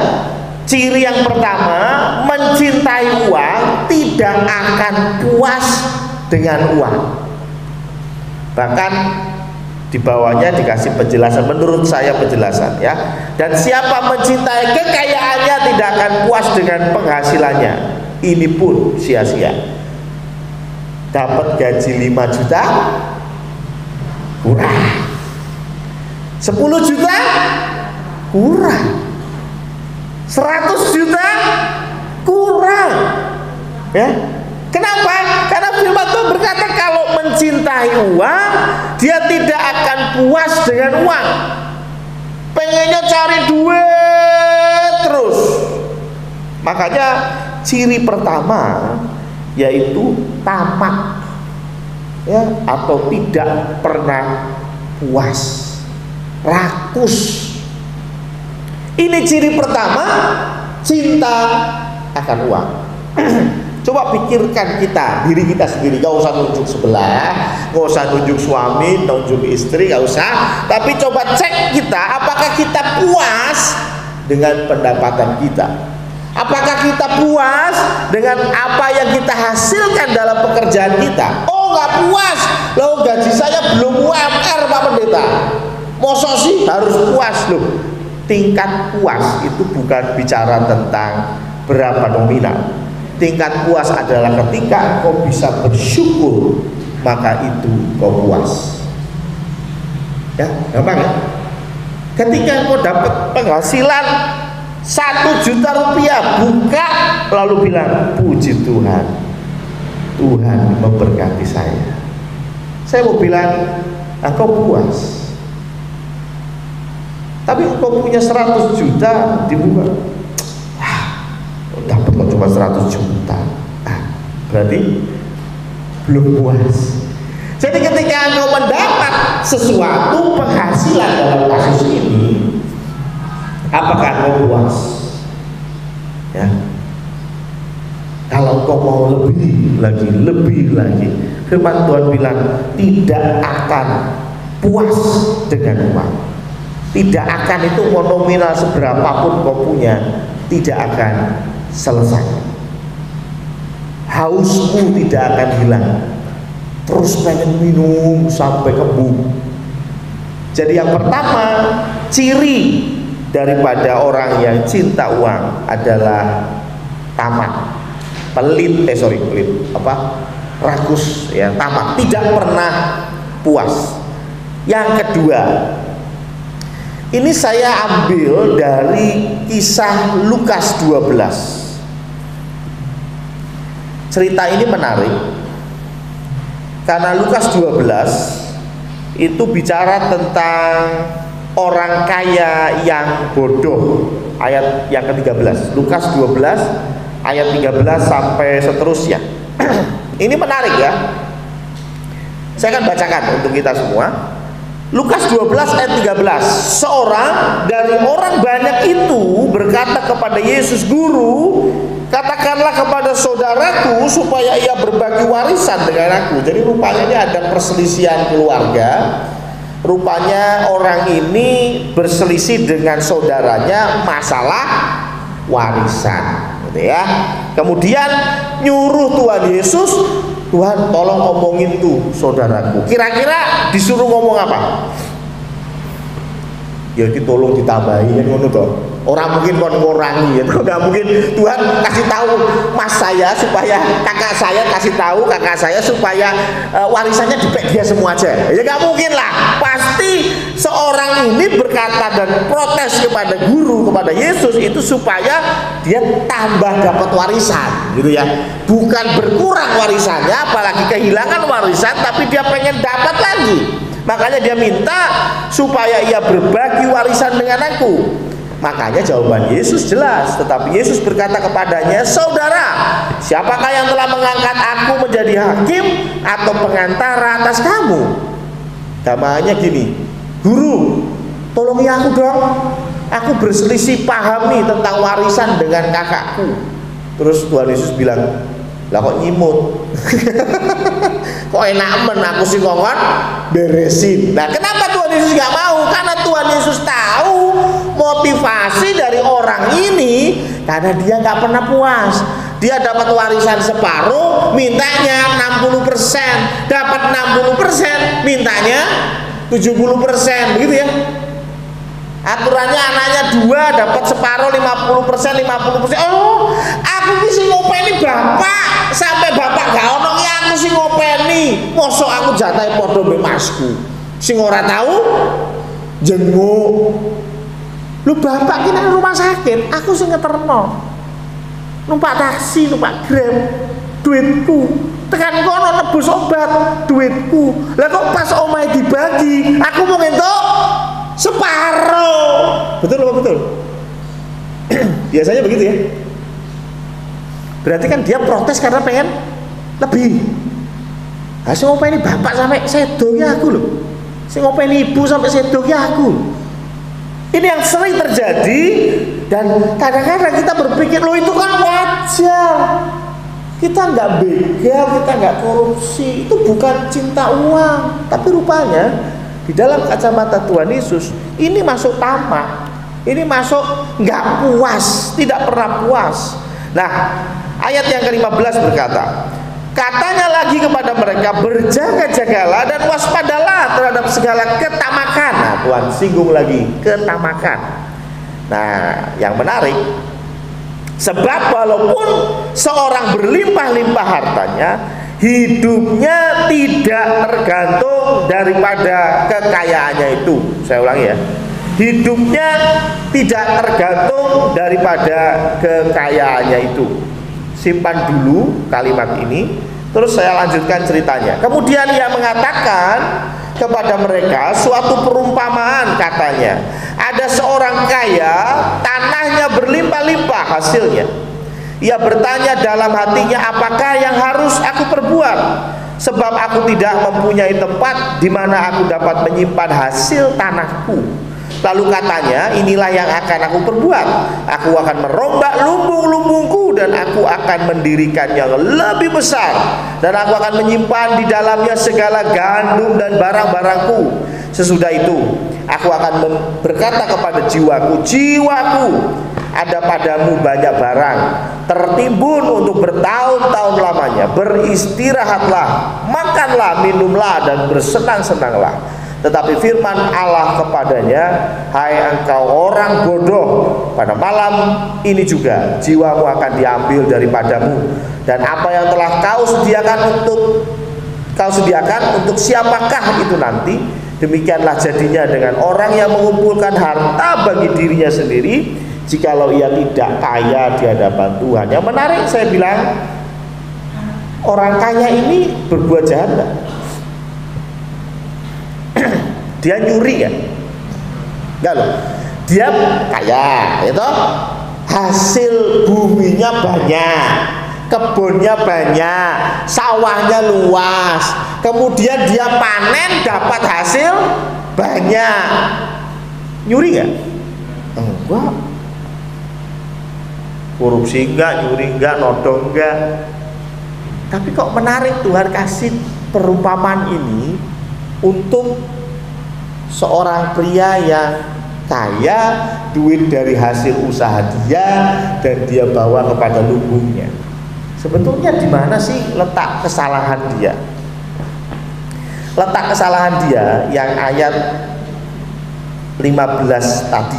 ciri yang pertama, mencintai uang tidak akan puas dengan uang. Bahkan di bawahnya dikasih penjelasan, menurut saya penjelasan, ya. Dan siapa mencintai kekayaannya tidak akan puas dengan penghasilannya. Ini pun sia-sia. Dapat gaji 5 juta kurang, 10 juta kurang, 100 juta kurang, ya. Kenapa? Karena firman Tuhan berkata kalau mencintai uang, dia tidak akan puas dengan uang. Pengennya cari duit terus. Makanya ciri pertama yaitu tamak, ya, atau tidak pernah puas, rakus. Ini ciri pertama cinta akan uang. Coba pikirkan diri kita sendiri, gak usah nunjuk sebelah, gak usah nunjuk suami, nunjuk istri, gak usah. Tapi coba cek kita, apakah kita puas dengan pendapatan kita? Apakah kita puas dengan apa yang kita hasilkan dalam pekerjaan kita? Oh, gak puas, loh gaji saya belum UMR Pak Pendeta. Masa sih harus puas loh? Tingkat puas itu bukan bicara tentang berapa nominal. Tingkat puas adalah ketika kau bisa bersyukur, maka itu kau puas. Ya, gampang ya. Ketika kau dapat penghasilan 1 juta rupiah, buka lalu bilang puji Tuhan, Tuhan memberkati saya. Saya mau bilang engkau puas. Tapi engkau punya 100 juta dibuka, dapat kok cuma 100 juta, berarti belum puas. Jadi ketika engkau mendapat sesuatu penghasilan dalam kasus ini, apakah engkau puas? Ya. Kalau engkau mau lebih lagi, firman Tuhan bilang tidak akan puas dengan uang. Tidak akan, itu mau nominal seberapapun kau punya, tidak akan selesai. Hausmu tidak akan hilang, terus pengen minum sampai kembung. Jadi yang pertama, ciri daripada orang yang cinta uang adalah tamak, rakus, ya, tamak, tidak pernah puas. Yang kedua, ini saya ambil dari kisah Lukas 12. Cerita ini menarik karena Lukas 12 itu bicara tentang orang kaya yang bodoh, ayat yang ke-13. Lukas 12 ayat 13 sampai seterusnya. Ini menarik ya. Saya akan bacakan untuk kita semua. Lukas 12 ayat 13. Seorang dari orang banyak itu berkata kepada Yesus, "Guru, katakanlah kepada saudaraku supaya ia berbagi warisan dengan aku." Jadi rupanya ini ada perselisihan keluarga. Rupanya orang ini berselisih dengan saudaranya masalah warisan, gitu ya. Kemudian nyuruh Tuhan Yesus, "Tuhan, tolong omongin tuh saudaraku." Kira-kira disuruh ngomong apa? Ya tolong ditambahi, kan ngono toh. Orang mungkin kon ngurangi, ya enggak mungkin Tuhan kasih tahu mas saya supaya kakak saya kasih tahu kakak saya supaya warisannya dipek dia semua aja. Ya enggak mungkin lah. Pasti seorang ini berkata dan protes kepada guru, kepada Yesus itu supaya dia tambah dapat warisan, gitu ya. Bukan berkurang warisannya, apalagi kehilangan warisan, tapi dia pengen dapat lagi. Makanya dia minta supaya ia berbagi warisan dengan aku. Makanya jawaban Yesus jelas. Tetapi Yesus berkata kepadanya, saudara, siapakah yang telah mengangkat aku menjadi hakim atau pengantara atas kamu? Gamanya gini, guru, tolongi aku dong. Aku berselisih paham nih tentang warisan dengan kakakku. Terus Tuhan Yesus bilang, lah kok nyimut? Kok enak men aku sih ngomong beresin. Nah kenapa Tuhan Yesus gak mau? Karena Tuhan Yesus tahu motivasi dari orang ini, karena dia gak pernah puas. Dia dapat warisan separuh, mintanya 60%, dapat 60%, mintanya 70%, begitu ya. Aturannya anaknya 2 dapat separuh 50%. Oh, aku sih ngopeni bapak, sampai bapak gak ono ki aku sih ngopeni. Mosok aku jatahe padha mbek masku. Sing ora tahu jenguk. Lu bapak ki nang rumah sakit, aku sing ngeterno. Numpak taksi, numpak Grab, duitku. Tekan kono nebus obat, duitku. Lah kok pas omahe dibagi, aku mau ngentuk separuh. Betul apa betul? Biasanya begitu ya. Berarti kan dia protes karena pengen lebih. Nah, sing ngopeni bapak sampai sedoknya aku loh. Sing ngopeni ibu sampai sedoknya aku. Ini yang sering terjadi, dan kadang-kadang kita berpikir loh itu kan wajar. Kita nggak begal, kita nggak korupsi, itu bukan cinta uang. Tapi rupanya di dalam kacamata Tuhan Yesus ini masuk tamak, ini masuk nggak puas, tidak pernah puas. Nah, ayat yang ke-15 berkata, katanya lagi kepada mereka, berjaga-jagalah dan waspadalah terhadap segala ketamakan. Nah, Tuhan singgung lagi ketamakan. Nah, yang menarik, sebab walaupun seorang berlimpah-limpah hartanya, hidupnya tidak tergantung daripada kekayaannya itu. Saya ulangi ya, hidupnya tidak tergantung daripada kekayaannya itu. Simpan dulu kalimat ini, terus saya lanjutkan ceritanya. Kemudian ia mengatakan kepada mereka suatu perumpamaan, katanya, ada seorang kaya, tanahnya berlimpah-limpah hasilnya. Ia bertanya dalam hatinya, apakah yang harus aku perbuat? Sebab aku tidak mempunyai tempat di mana aku dapat menyimpan hasil tanahku. Lalu katanya, inilah yang akan aku perbuat. Aku akan merombak lumbung-lumbungku dan aku akan mendirikan yang lebih besar. Dan aku akan menyimpan di dalamnya segala gandum dan barang-barangku. Sesudah itu, aku akan berkata kepada jiwaku, jiwaku, ada padamu banyak barang tertimbun untuk bertahun-tahun lamanya. Beristirahatlah, makanlah, minumlah, dan bersenang-senanglah. Tetapi firman Allah kepadanya, hai engkau orang bodoh, pada malam ini juga jiwamu akan diambil daripadamu. Dan apa yang telah kau sediakan untuk siapakah itu nanti? Demikianlah jadinya dengan orang yang mengumpulkan harta bagi dirinya sendiri, jikalau ia tidak kaya di hadapan Tuhan. Yang menarik, saya bilang, orang kaya ini berbuat jahat enggak? Dia nyuri ya? Enggak loh. Dia kaya, itu hasil buminya banyak, kebunnya banyak, sawahnya luas. Kemudian dia panen dapat hasil banyak. Nyuri enggak? Enggak. Korupsi enggak, nyuri enggak, nodong enggak. Tapi kok menarik, Tuhan kasih perumpamaan ini untuk seorang pria yang kaya, duit dari hasil usaha dia, dan dia bawa kepada lumbungnya. Sebetulnya di mana sih letak kesalahan dia? Letak kesalahan dia yang ayat 15 tadi.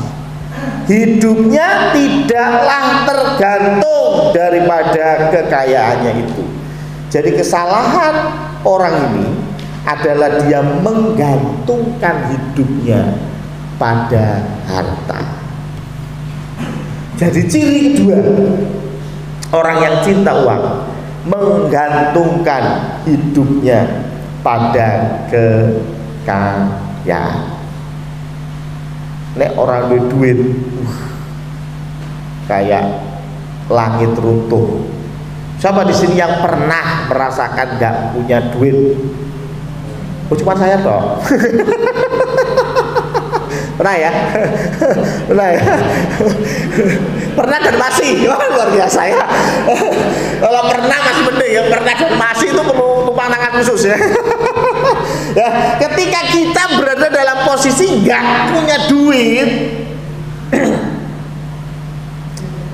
Hidupnya tidaklah tergantung daripada kekayaannya itu. Jadi kesalahan orang ini adalah dia menggantungkan hidupnya pada harta. Jadi ciri kedua orang yang cinta uang, menggantungkan hidupnya pada kekayaan. Nek orang duit kayak langit runtuh. Siapa di sini yang pernah merasakan gak punya duit? Oh, cuma saya toh. Pernah ya? Pernah ya? Pernah dan masih. Wah, luar biasa ya. Kalau pernah masih mending ya. Pernah dan masih itu perlu tumpang tangan khusus ya. Ya, ketika kita berada dalam posisi nggak punya duit,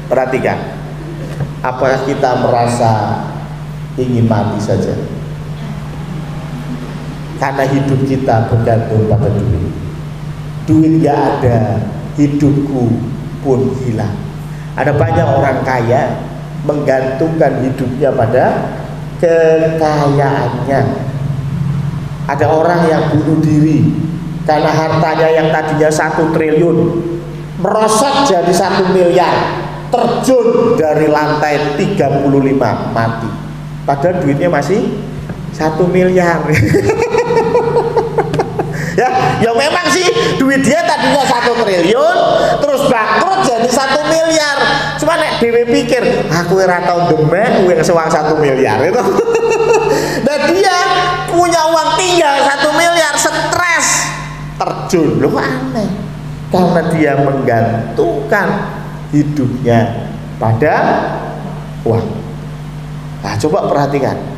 perhatikan, apakah kita merasa ingin mati saja? Karena hidup kita bergantung pada duit. Duit gak ada, hidupku pun hilang. Ada banyak orang kaya menggantungkan hidupnya pada kekayaannya. Ada orang yang bunuh diri karena hartanya yang tadinya 1 triliun merosot jadi 1 miliar, terjun dari lantai 35 mati. Padahal duitnya masih 1 miliar. Ya memang sih duit dia tadinya 1 triliun terus bangkrut jadi 1 miliar. Cuma nek dhewe pikir, aku ora tau demek kowe sewang 1 miliar itu. Dan dia punya uang tinggal 1 miliar, stres, terjun. Loh, aneh. Karena dia menggantungkan hidupnya pada uang. Nah, coba perhatikan.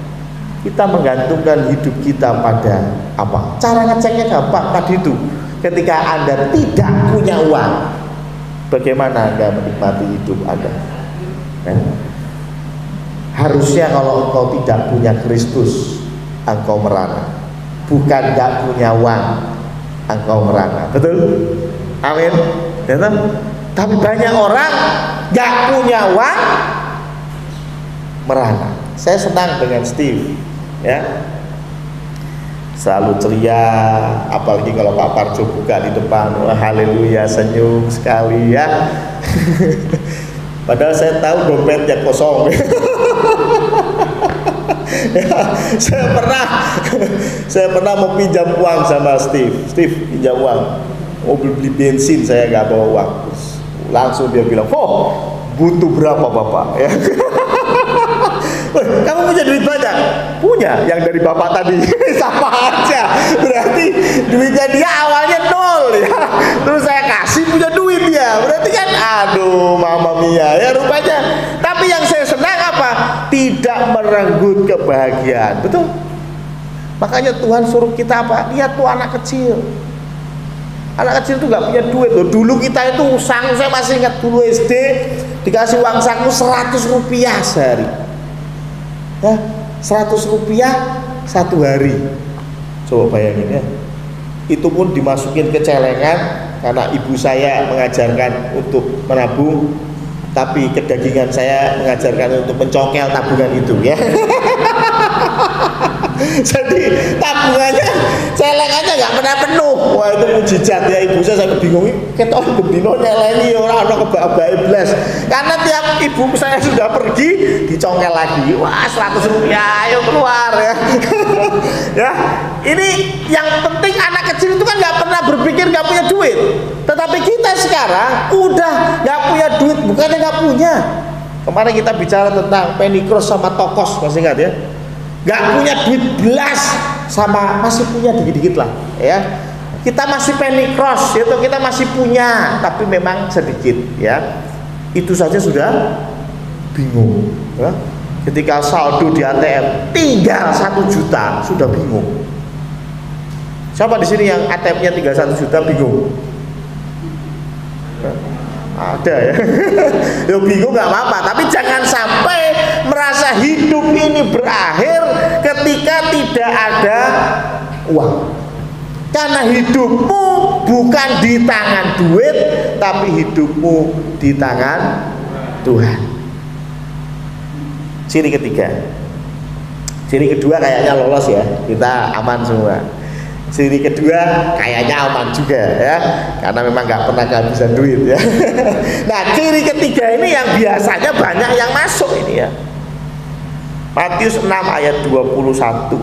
Kita menggantungkan hidup kita pada apa? Cara ngeceknya gampang tadi itu. Ketika Anda tidak punya uang, bagaimana Anda menikmati hidup Anda? Harusnya kalau engkau tidak punya Kristus, engkau merana. Bukan gak punya uang, engkau merana. Betul? Amin. Ya, tapi banyak orang gak punya uang, merana. Saya senang dengan Steve, ya, selalu ceria, apalagi kalau Pak Parjo buka di depan, wah haleluya, senyum sekali ya. Padahal saya tahu dompetnya kosong. Ya, saya pernah mau pinjam uang sama Steve, pinjam uang, mau beli bensin, saya nggak bawa uang. Terus langsung dia bilang, oh butuh berapa bapak? Ya. Kamu punya duit banyak? Punya, yang dari bapak tadi. Sama aja. Berarti duitnya dia awalnya 0 ya. Terus saya kasih punya duit dia. Berarti kan aduh mama mia ya rupanya. Tapi yang saya senang apa? Tidak merenggut kebahagiaan. Betul? Makanya Tuhan suruh kita apa? Lihat tuh anak kecil. Anak kecil itu gak punya duit loh. Dulu kita itu sang, saya masih ingat dulu SD dikasih uang saku 100 rupiah sehari. Ya, 100 rupiah 1 hari. Coba bayangin ya. Itu pun dimasukin ke celengan karena ibu saya mengajarkan untuk menabung, tapi kedagingan saya mengajarkan untuk mencongkel tabungan itu ya. Jadi tabungannya, celengannya nggak pernah penuh. Wah itu mujizat ya, ibu saya sampai bingung. Kita bendino nyelengi orang kebak-bak iblis. Karena tiap ibu saya sudah pergi dicongkel lagi. Wah 100 rupiah, ayo keluar ya. Ya ini yang penting anak kecil itu kan nggak pernah berpikir nggak punya duit. Tetapi kita sekarang udah nggak punya duit, bukannya nggak punya. Kemarin kita bicara tentang penny cross sama tokos, masih ingat ya? Gak punya duit belas sama masih punya dikit-dikit lah ya. Kita masih penny cross itu kita masih punya, tapi memang sedikit ya. Itu saja sudah bingung ya. Ketika saldo di ATM tinggal 1 juta sudah bingung. Siapa di sini yang ATM-nya tinggal 1 juta bingung? Ada ya. Ya bingung nggak apa-apa, tapi jangan sampai merasa hidup ini berakhir ketika tidak ada uang. Karena hidupmu bukan di tangan duit, tapi hidupmu di tangan Tuhan. Ciri ketiga, Siri kedua kayaknya lolos ya, kita aman semua. Siri kedua kayaknya aman juga ya, karena memang nggak pernah kehabisan duit ya. Nah, ciri ketiga ini yang biasanya banyak yang masuk ini ya. Matius 6 ayat 21.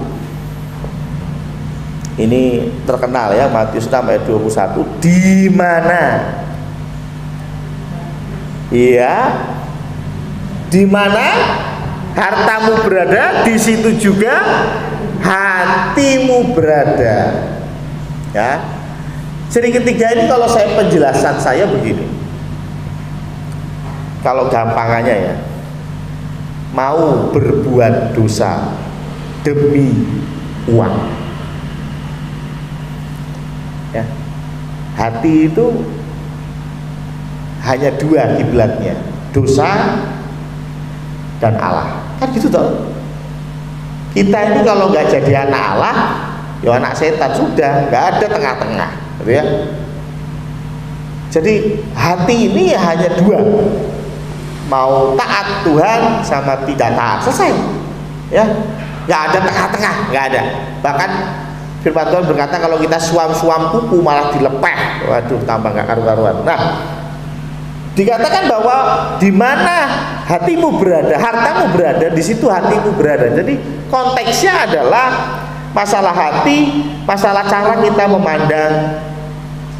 Ini terkenal ya, Matius 6 ayat 21, di mana iya, di mana hartamu berada, di situ juga hatimu berada. Ya. Ciri ketiga ini kalau saya penjelasan saya begini. Kalau gampangannya ya, mau berbuat dosa demi uang. Ya. Hati itu hanya dua kiblatnya, dosa dan Allah. Kan gitu toh. Kita ini kalau nggak jadi anak Allah, ya anak setan sudah, nggak ada tengah-tengah, gitu ya. Jadi hati ini ya hanya dua, mau taat Tuhan sama tidak taat, selesai, ya. Nggak ada tengah-tengah, nggak ada. Bahkan firman Tuhan berkata kalau kita suam-suam kuku malah dilepeh, waduh tambah nggak karu-karuan. Nah, dikatakan bahwa di mana hatimu berada, hartamu berada, di situ hatimu berada. Jadi konteksnya adalah masalah hati, masalah cara kita memandang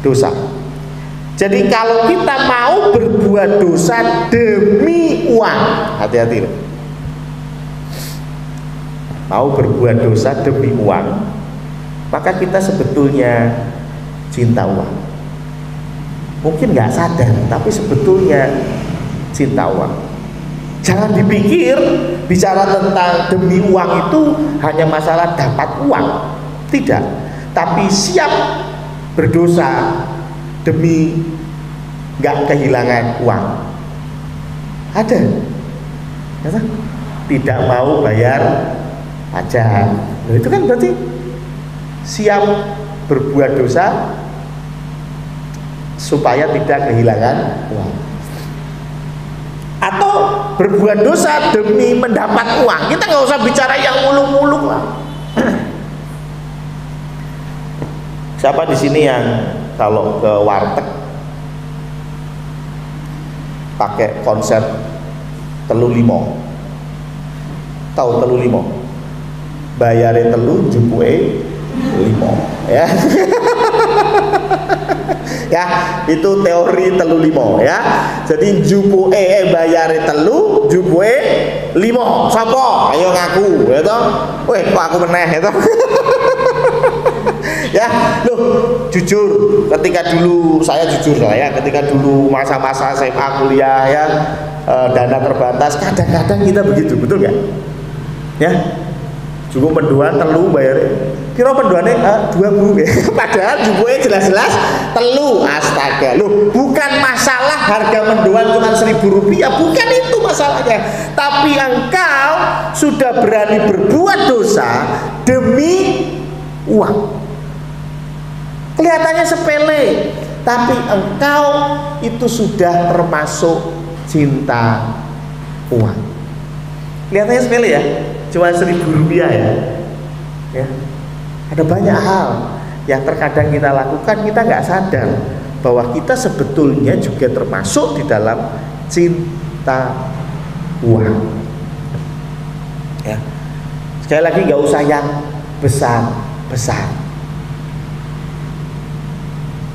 dosa. Jadi kalau kita mau berbuat dosa demi uang, hati-hati loh. Mau berbuat dosa demi uang, maka kita sebetulnya cinta uang. Mungkin nggak sadar, tapi sebetulnya cinta uang. Jangan dipikir bicara tentang demi uang itu hanya masalah dapat uang, tidak. Tapi siap berdosa demi nggak kehilangan uang. Ada, tidak mau bayar pajak. Nah, itu kan berarti siap berbuat dosa supaya tidak kehilangan uang, atau berbuat dosa demi mendapat uang. Kita nggak usah bicara yang muluk-muluk lah. Siapa di sini yang kalau ke warteg pakai konsep telu limo? Tahu telu limo? Bayare telu, jupuke limo, ya. Ya, itu teori telu limo ya. Jadi jupuke bayare telu, jupuke limo. Sapa? Ayo ngaku, ya toh. Weh, kok aku meneh ya toh. Ya, loh, jujur ketika dulu saya jujur lah ya, ketika dulu masa-masa SMA kuliah ya, dana terbatas, kadang-kadang kita begitu, betul nggak? Ya. Cukup mendoan telu bayar. Kira mendoane 2.000 ya. Padahal jupuke jelas-jelas telu. Astaga. Loh, bukan masalah harga mendoan cuma Rp1.000, bukan itu masalahnya. Tapi engkau sudah berani berbuat dosa demi uang. Kelihatannya sepele, tapi engkau itu sudah termasuk cinta uang. Kelihatannya sepele ya, cuma Rp1.000 ya. Ada banyak hal yang terkadang kita lakukan, kita nggak sadar bahwa kita sebetulnya juga termasuk di dalam cinta uang. Ya. Sekali lagi nggak usah yang besar-besar,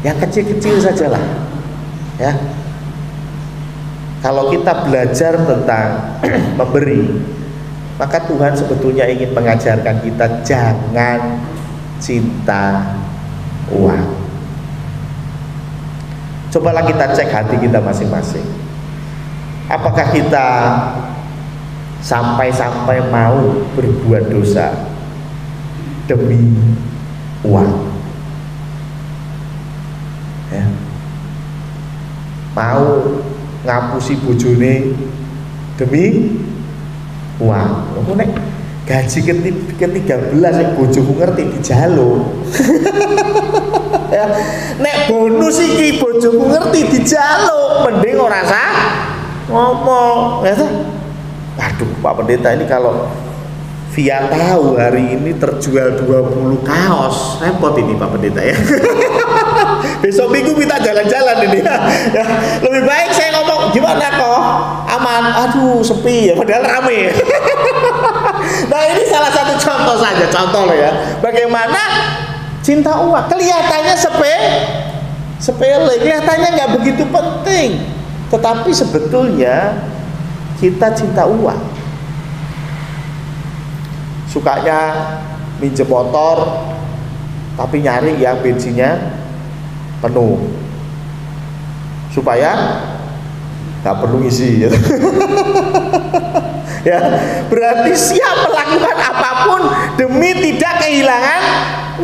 yang kecil-kecil sajalah. Ya. Kalau kita belajar tentang memberi, maka Tuhan sebetulnya ingin mengajarkan kita jangan cinta uang. Cobalah kita cek hati kita masing-masing. Apakah kita sampai-sampai mau berbuat dosa demi uang? Ya. Mau ngapusi bojone demi uang. Aku nek gaji ke-13 nek bojoku ngerti dijaluk. Ya, nek bonus iki bojoku ngerti dijaluk, mending ora usah ngomong. Ya toh? Aduh, Pak Pendeta ini kalau Via tahu hari ini terjual 20 kaos. Repot ini Pak Pendeta ya. Besok minggu kita jalan-jalan ini ya. Lebih baik saya ngomong gimana kok? Aman. Aduh sepi ya, padahal rame. Nah ini salah satu contoh saja, contoh loh ya. Bagaimana cinta uang kelihatannya sepele, kelihatannya nggak begitu penting, tetapi sebetulnya kita cinta uang. Sukanya minjem motor, tapi nyari yang bensinnya penuh supaya nggak perlu ngisi gitu. Ya, berarti siap melakukan apapun demi tidak kehilangan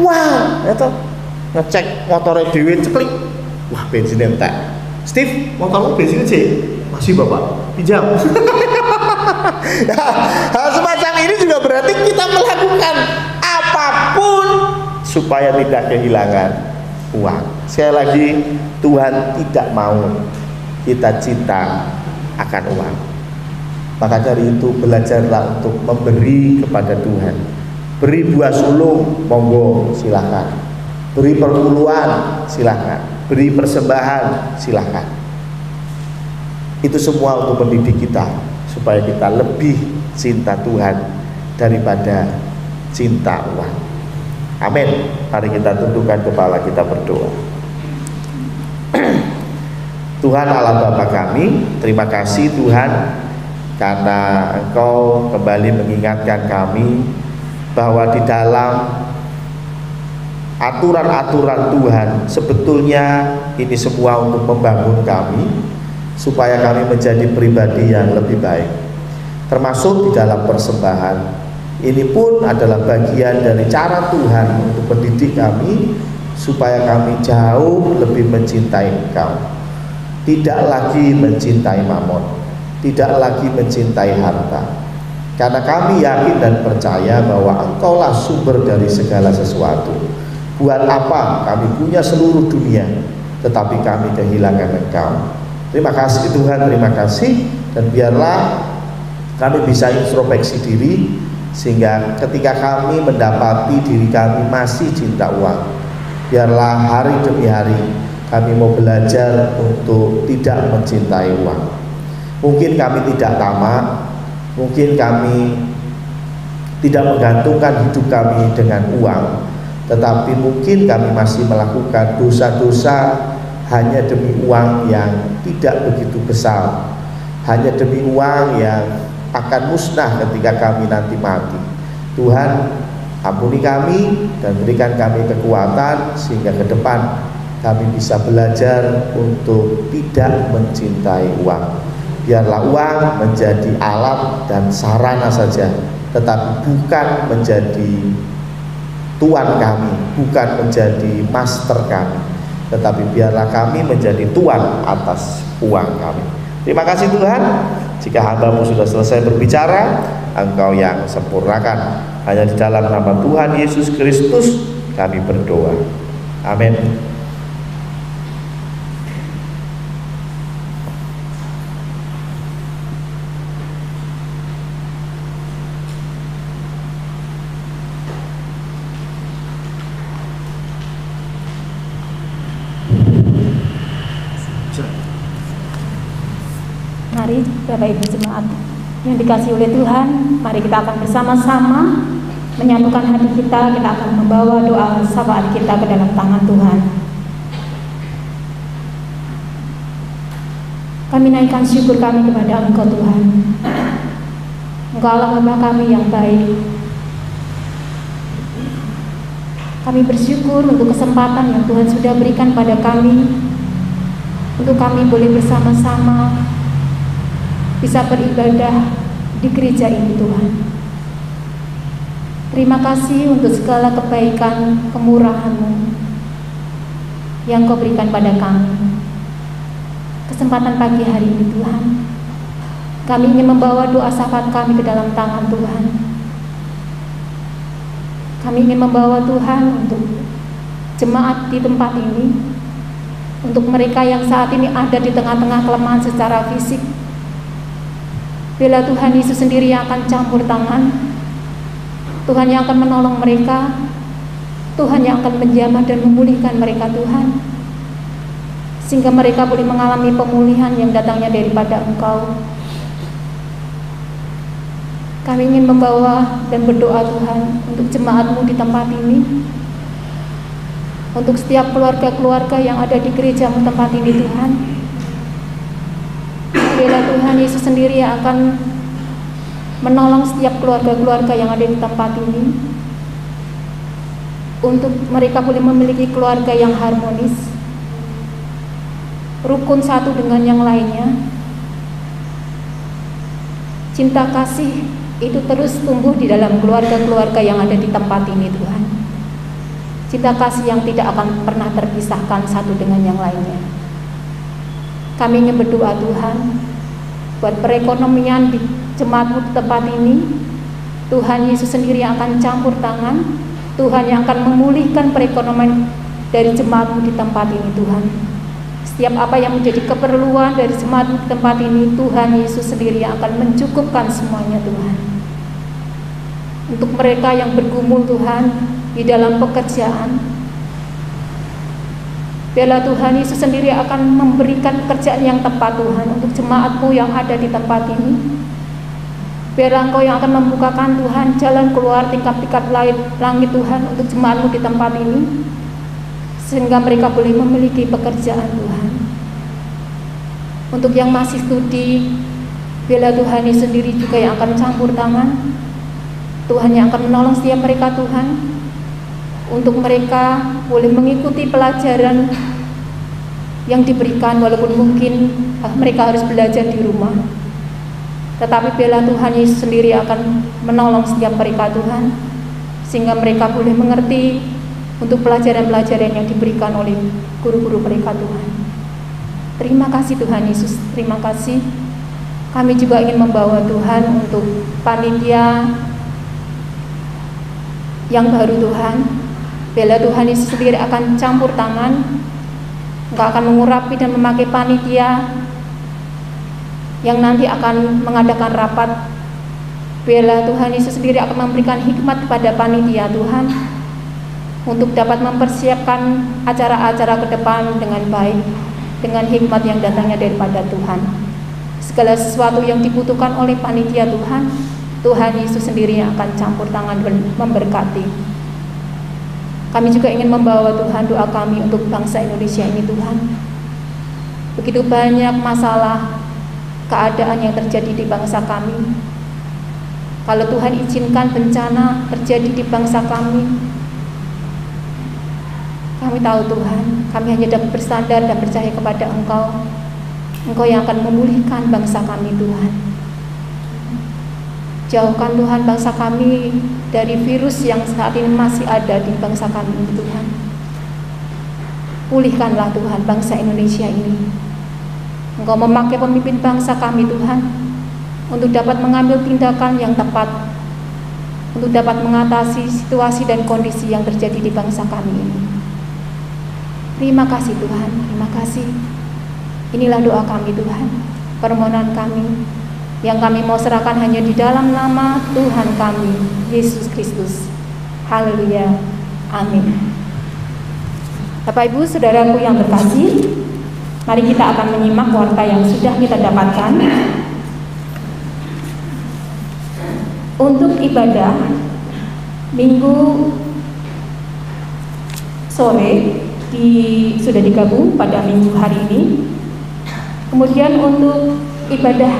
uang. Itu ngecek motornya dewe ceklik, wah bensinnya entek. Steve, motormu bensinnya sih masih bapak pinjam. Ya, hal semacam ini juga berarti kita melakukan apapun supaya tidak kehilangan uang. Sekali lagi, Tuhan tidak mau kita cinta akan uang. Maka dari itu belajarlah untuk memberi kepada Tuhan. Beri buah sulung, monggo silahkan. Beri perpuluhan, silahkan. Beri persembahan, silahkan. Itu semua untuk mendidik kita supaya kita lebih cinta Tuhan daripada cinta uang. Amin. Mari kita tundukkan kepala, kita berdoa. Tuhan Allah Bapa kami, terima kasih Tuhan karena Engkau kembali mengingatkan kami bahwa di dalam aturan-aturan Tuhan sebetulnya ini semua untuk membangun kami supaya kami menjadi pribadi yang lebih baik, termasuk di dalam persembahan. Ini pun adalah bagian dari cara Tuhan untuk mendidik kami supaya kami jauh lebih mencintai Engkau, tidak lagi mencintai mamon, tidak lagi mencintai harta, karena kami yakin dan percaya bahwa Engkaulah sumber dari segala sesuatu. Buat apa kami punya seluruh dunia tetapi kami kehilangan Engkau? Terima kasih Tuhan, terima kasih. Dan biarlah kami bisa introspeksi diri, sehingga ketika kami mendapati diri kami masih cinta uang, biarlah hari demi hari kami mau belajar untuk tidak mencintai uang. Mungkin kami tidak tamak, mungkin kami tidak menggantungkan hidup kami dengan uang, tetapi mungkin kami masih melakukan dosa-dosa hanya demi uang yang tidak begitu besar, hanya demi uang yang akan musnah ketika kami nanti mati. Tuhan, ampuni kami dan berikan kami kekuatan sehingga ke depan kami bisa belajar untuk tidak mencintai uang. Biarlah uang menjadi alat dan sarana saja, tetapi bukan menjadi tuan kami, bukan menjadi master kami, tetapi biarlah kami menjadi tuan atas uang kami. Terima kasih Tuhan. Jika hamba-Mu sudah selesai berbicara, Engkau yang sempurnakan. Hanya di dalam nama Tuhan Yesus Kristus kami berdoa. Amin. Mari Bapak Ibu jemaat yang dikasihi oleh Tuhan, mari kita akan bersama-sama menyatukan hati kita. Kita akan membawa doa syafaat kita ke dalam tangan Tuhan. Kami naikkan syukur kami kepada Engkau Tuhan. Engkau Allah Bapa kami yang baik. Kami bersyukur untuk kesempatan yang Tuhan sudah berikan pada kami, untuk kami boleh bersama-sama bisa beribadah di gereja ini Tuhan. Terima kasih untuk segala kebaikan, kemurahan-Mu yang Kau berikan pada kami. Kesempatan pagi hari ini Tuhan, kami ingin membawa doa syafaat kami ke dalam tangan Tuhan. Kami ingin membawa Tuhan untuk jemaat di tempat ini, untuk mereka yang saat ini ada di tengah-tengah kelemahan secara fisik. Bila Tuhan Yesus sendiri yang akan campur tangan, Tuhan yang akan menolong mereka, Tuhan yang akan menjamah dan memulihkan mereka Tuhan, sehingga mereka boleh mengalami pemulihan yang datangnya daripada Engkau. Kami ingin membawa dan berdoa Tuhan untuk jemaat-Mu di tempat ini, untuk setiap keluarga-keluarga yang ada di gereja-Mu tempat ini Tuhan. Biarlah Tuhan Yesus sendiri yang akan menolong setiap keluarga-keluarga yang ada di tempat ini, untuk mereka boleh memiliki keluarga yang harmonis, rukun satu dengan yang lainnya. Cinta kasih itu terus tumbuh di dalam keluarga-keluarga yang ada di tempat ini Tuhan. Cinta kasih yang tidak akan pernah terpisahkan satu dengan yang lainnya. Kami ingin berdoa Tuhan buat perekonomian di jemaat-Mu di tempat ini. Tuhan Yesus sendiri yang akan campur tangan, Tuhan yang akan memulihkan perekonomian dari jemaat-Mu di tempat ini Tuhan. Setiap apa yang menjadi keperluan dari jemaat-Mu di tempat ini, Tuhan Yesus sendiri yang akan mencukupkan semuanya Tuhan. Untuk mereka yang bergumul Tuhan di dalam pekerjaan, biarlah Tuhan Yesus sendiri akan memberikan pekerjaan yang tepat Tuhan untuk jemaat-Mu yang ada di tempat ini. Biarlah Engkau yang akan membukakan Tuhan jalan keluar tingkat-tingkat langit Tuhan untuk jemaat-Mu di tempat ini, sehingga mereka boleh memiliki pekerjaan Tuhan. Untuk yang masih studi, biarlah Tuhan Yesus sendiri juga yang akan campur tangan, Tuhan yang akan menolong setiap mereka Tuhan, untuk mereka boleh mengikuti pelajaran yang diberikan, walaupun mungkin mereka harus belajar di rumah. Tetapi biarlah Tuhan Yesus sendiri akan menolong setiap mereka Tuhan, sehingga mereka boleh mengerti untuk pelajaran-pelajaran yang diberikan oleh guru-guru mereka Tuhan. Terima kasih Tuhan Yesus, terima kasih. Kami juga ingin membawa Tuhan untuk panitia yang baru Tuhan. Biarlah Tuhan Yesus sendiri akan campur tangan, Engkau akan mengurapi dan memakai panitia yang nanti akan mengadakan rapat. Biarlah Tuhan Yesus sendiri akan memberikan hikmat kepada panitia Tuhan, untuk dapat mempersiapkan acara-acara ke depan dengan baik, dengan hikmat yang datangnya daripada Tuhan. Segala sesuatu yang dibutuhkan oleh panitia Tuhan, Tuhan Yesus sendiri yang akan campur tangan dan memberkati. Kami juga ingin membawa Tuhan doa kami untuk bangsa Indonesia ini Tuhan. Begitu banyak masalah, keadaan yang terjadi di bangsa kami. Kalau Tuhan izinkan bencana terjadi di bangsa kami, kami tahu Tuhan, kami hanya dapat bersandar dan percaya kepada Engkau. Engkau yang akan memulihkan bangsa kami Tuhan. Jauhkan Tuhan bangsa kami dari virus yang saat ini masih ada di bangsa kami Tuhan. Pulihkanlah Tuhan bangsa Indonesia ini. Engkau memakai pemimpin bangsa kami Tuhan, untuk dapat mengambil tindakan yang tepat, untuk dapat mengatasi situasi dan kondisi yang terjadi di bangsa kami ini. Terima kasih Tuhan, terima kasih. Inilah doa kami Tuhan, permohonan kami, yang kami mau serahkan hanya di dalam nama Tuhan kami, Yesus Kristus. Haleluya, amin. Bapak Ibu Saudaraku yang terkasih, mari kita akan menyimak warta yang sudah kita dapatkan untuk ibadah Minggu sore sudah digabung pada Minggu hari ini. Kemudian untuk ibadah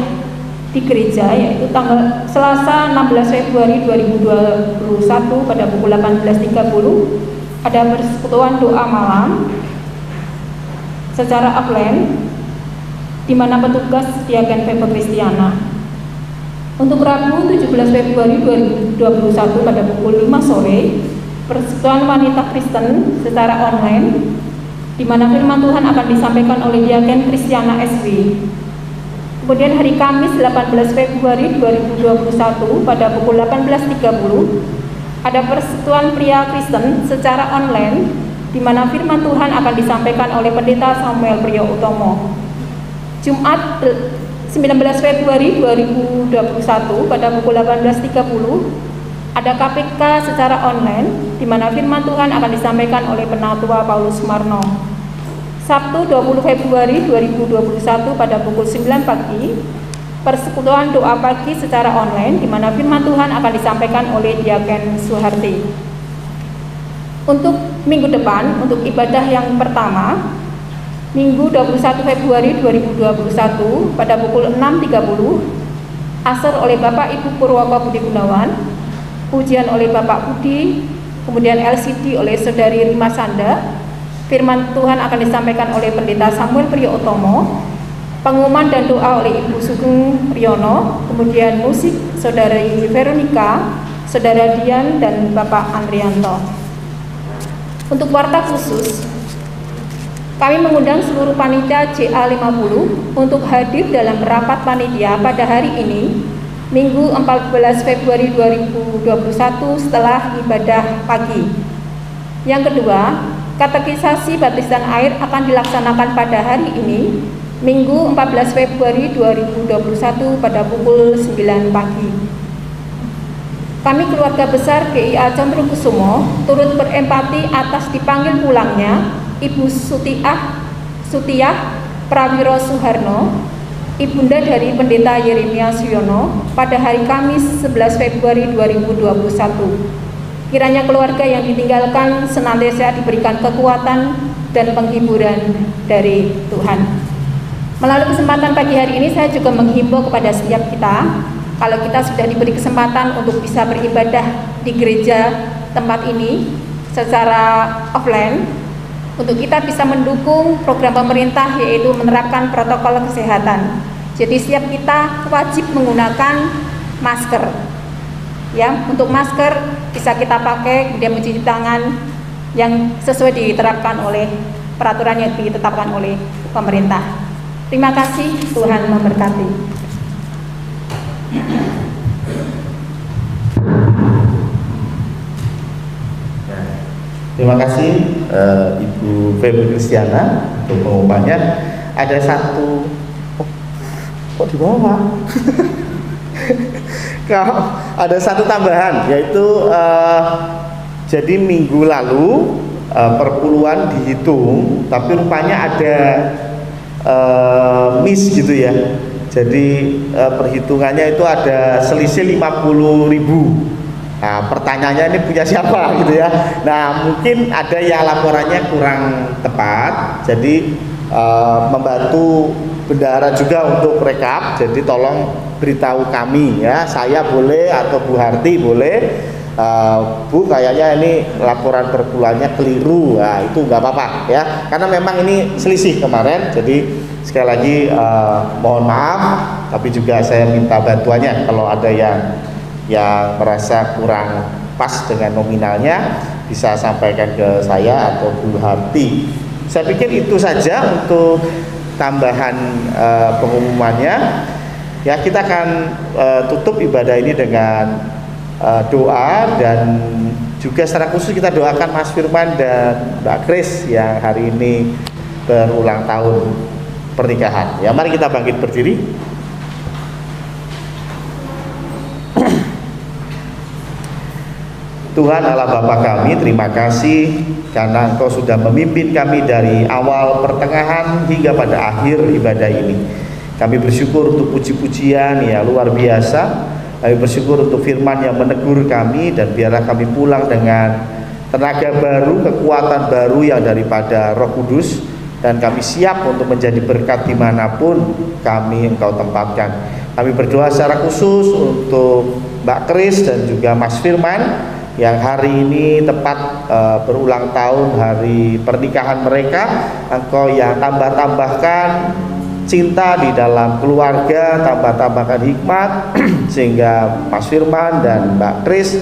di gereja yaitu tanggal Selasa 16 Februari 2021 pada pukul 18.30 ada persekutuan doa malam secara offline, di mana petugas Diaken Pepe Kristiana. Untuk Rabu 17 Februari 2021 pada pukul 5 sore, persekutuan wanita Kristen secara online, di mana firman Tuhan akan disampaikan oleh Diaken Kristiana SW. Kemudian hari Kamis 18 Februari 2021 pada pukul 18.30 ada persekutuan pria Kristen secara online, di mana firman Tuhan akan disampaikan oleh Pendeta Samuel Priyo Utomo. Jumat 19 Februari 2021 pada pukul 18.30 Ada KPK secara online, di mana firman Tuhan akan disampaikan oleh Penatua Paulus Sumarno. Sabtu 20 Februari 2021 pada pukul 9 pagi, persekutuan doa pagi secara online, di mana firman Tuhan akan disampaikan oleh Diaken Suharti. Untuk minggu depan, untuk ibadah yang pertama, Minggu 21 Februari 2021 pada pukul 6.30, asar oleh Bapak Ibu Purwoko Budi Gunawan, pujian oleh Bapak Budi, kemudian LCD oleh Saudari Rima Sanda, firman Tuhan akan disampaikan oleh Pendeta Samuel Priyo Utomo, pengumuman dan doa oleh Ibu Sugeng Priyono, kemudian musik Saudari Veronica, Saudara Dian, dan Bapak Andrianto. Untuk warta khusus, kami mengundang seluruh panitia JA50 untuk hadir dalam rapat panitia pada hari ini, Minggu 14 Februari 2021 setelah ibadah pagi. Yang kedua, katekisasi baptisan air akan dilaksanakan pada hari ini, Minggu 14 Februari 2021 pada pukul 9 pagi. Kami keluarga besar GIA Condrokusumo turut berempati atas dipanggil pulangnya Ibu Sutiah Prawiro Suharno, Ibunda dari Pendeta Yeremia Suyono, pada hari Kamis 11 Februari 2021. Kiranya keluarga yang ditinggalkan senantiasa diberikan kekuatan dan penghiburan dari Tuhan. Melalui kesempatan pagi hari ini, saya juga menghimbau kepada setiap kita, kalau kita sudah diberi kesempatan untuk bisa beribadah di gereja tempat ini secara offline, untuk kita bisa mendukung program pemerintah, yaitu menerapkan protokol kesehatan. Jadi setiap kita wajib menggunakan masker. Ya, untuk masker bisa kita pakai, kemudian mencuci tangan yang sesuai diterapkan oleh peraturan yang ditetapkan oleh pemerintah. Terima kasih, Tuhan memberkati. Terima kasih Ibu Febri Kristiana untuk pengumumannya. Ada satu, kok di bawah? Ada satu tambahan, yaitu jadi minggu lalu perpuluhan dihitung, tapi rupanya ada miss gitu ya. Jadi perhitungannya itu ada selisih 50.000. Nah, pertanyaannya ini punya siapa gitu ya. Nah, mungkin ada yang laporannya kurang tepat, jadi membantu bendahara juga untuk rekap. Jadi tolong beritahu kami ya, saya boleh atau Bu Harti boleh, Bu kayaknya ini laporan perpuluhannya keliru. Nah, itu nggak apa-apa ya, karena memang ini selisih kemarin. Jadi sekali lagi mohon maaf, tapi juga saya minta bantuannya kalau ada yang merasa kurang pas dengan nominalnya, bisa sampaikan ke saya atau Bu Harti. Saya pikir itu saja untuk tambahan pengumumannya. Ya, kita akan tutup ibadah ini dengan doa, dan juga secara khusus kita doakan Mas Firman dan Mbak Kris yang hari ini berulang tahun pernikahan. Ya, mari kita bangkit berdiri. Tuhan Allah Bapa kami, terima kasih karena Engkau sudah memimpin kami dari awal, pertengahan, hingga pada akhir ibadah ini. Kami bersyukur untuk puji-pujian ya luar biasa. Kami bersyukur untuk firman yang menegur kami, dan biarlah kami pulang dengan tenaga baru, kekuatan baru yang daripada Roh Kudus, dan kami siap untuk menjadi berkat dimanapun kami Engkau tempatkan. Kami berdoa secara khusus untuk Mbak Kris dan juga Mas Firman yang hari ini tepat berulang tahun hari pernikahan mereka. Engkau yang tambahkan cinta di dalam keluarga, tambahkan hikmat sehingga Mas Firman dan Mbak Kris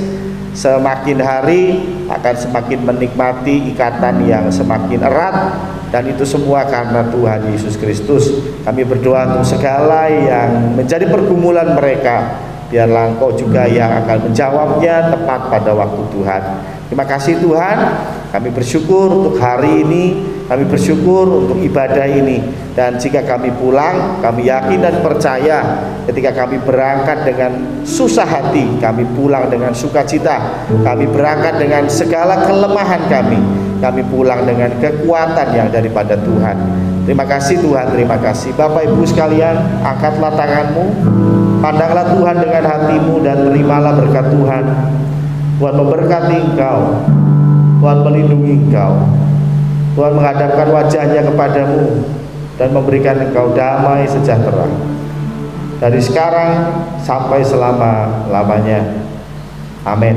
semakin hari akan semakin menikmati ikatan yang semakin erat, dan itu semua karena Tuhan Yesus Kristus. Kami berdoa untuk segala yang menjadi pergumulan mereka, biarlah Engkau juga yang akan menjawabnya tepat pada waktu Tuhan. Terima kasih Tuhan, kami bersyukur untuk hari ini Kami bersyukur untuk ibadah ini, dan jika kami pulang, kami yakin dan percaya ketika kami berangkat dengan susah hati, kami pulang dengan sukacita. Kami berangkat dengan segala kelemahan kami pulang dengan kekuatan yang daripada Tuhan. Terima kasih Tuhan, terima kasih. Bapak Ibu sekalian, angkatlah tanganmu, pandanglah Tuhan dengan hatimu, dan terimalah berkat Tuhan. Tuhan memberkati engkau, Tuhan melindungi engkau, Tuhan menghadapkan wajahnya kepadamu dan memberikan engkau damai sejahtera dari sekarang sampai selama-lamanya. Amin.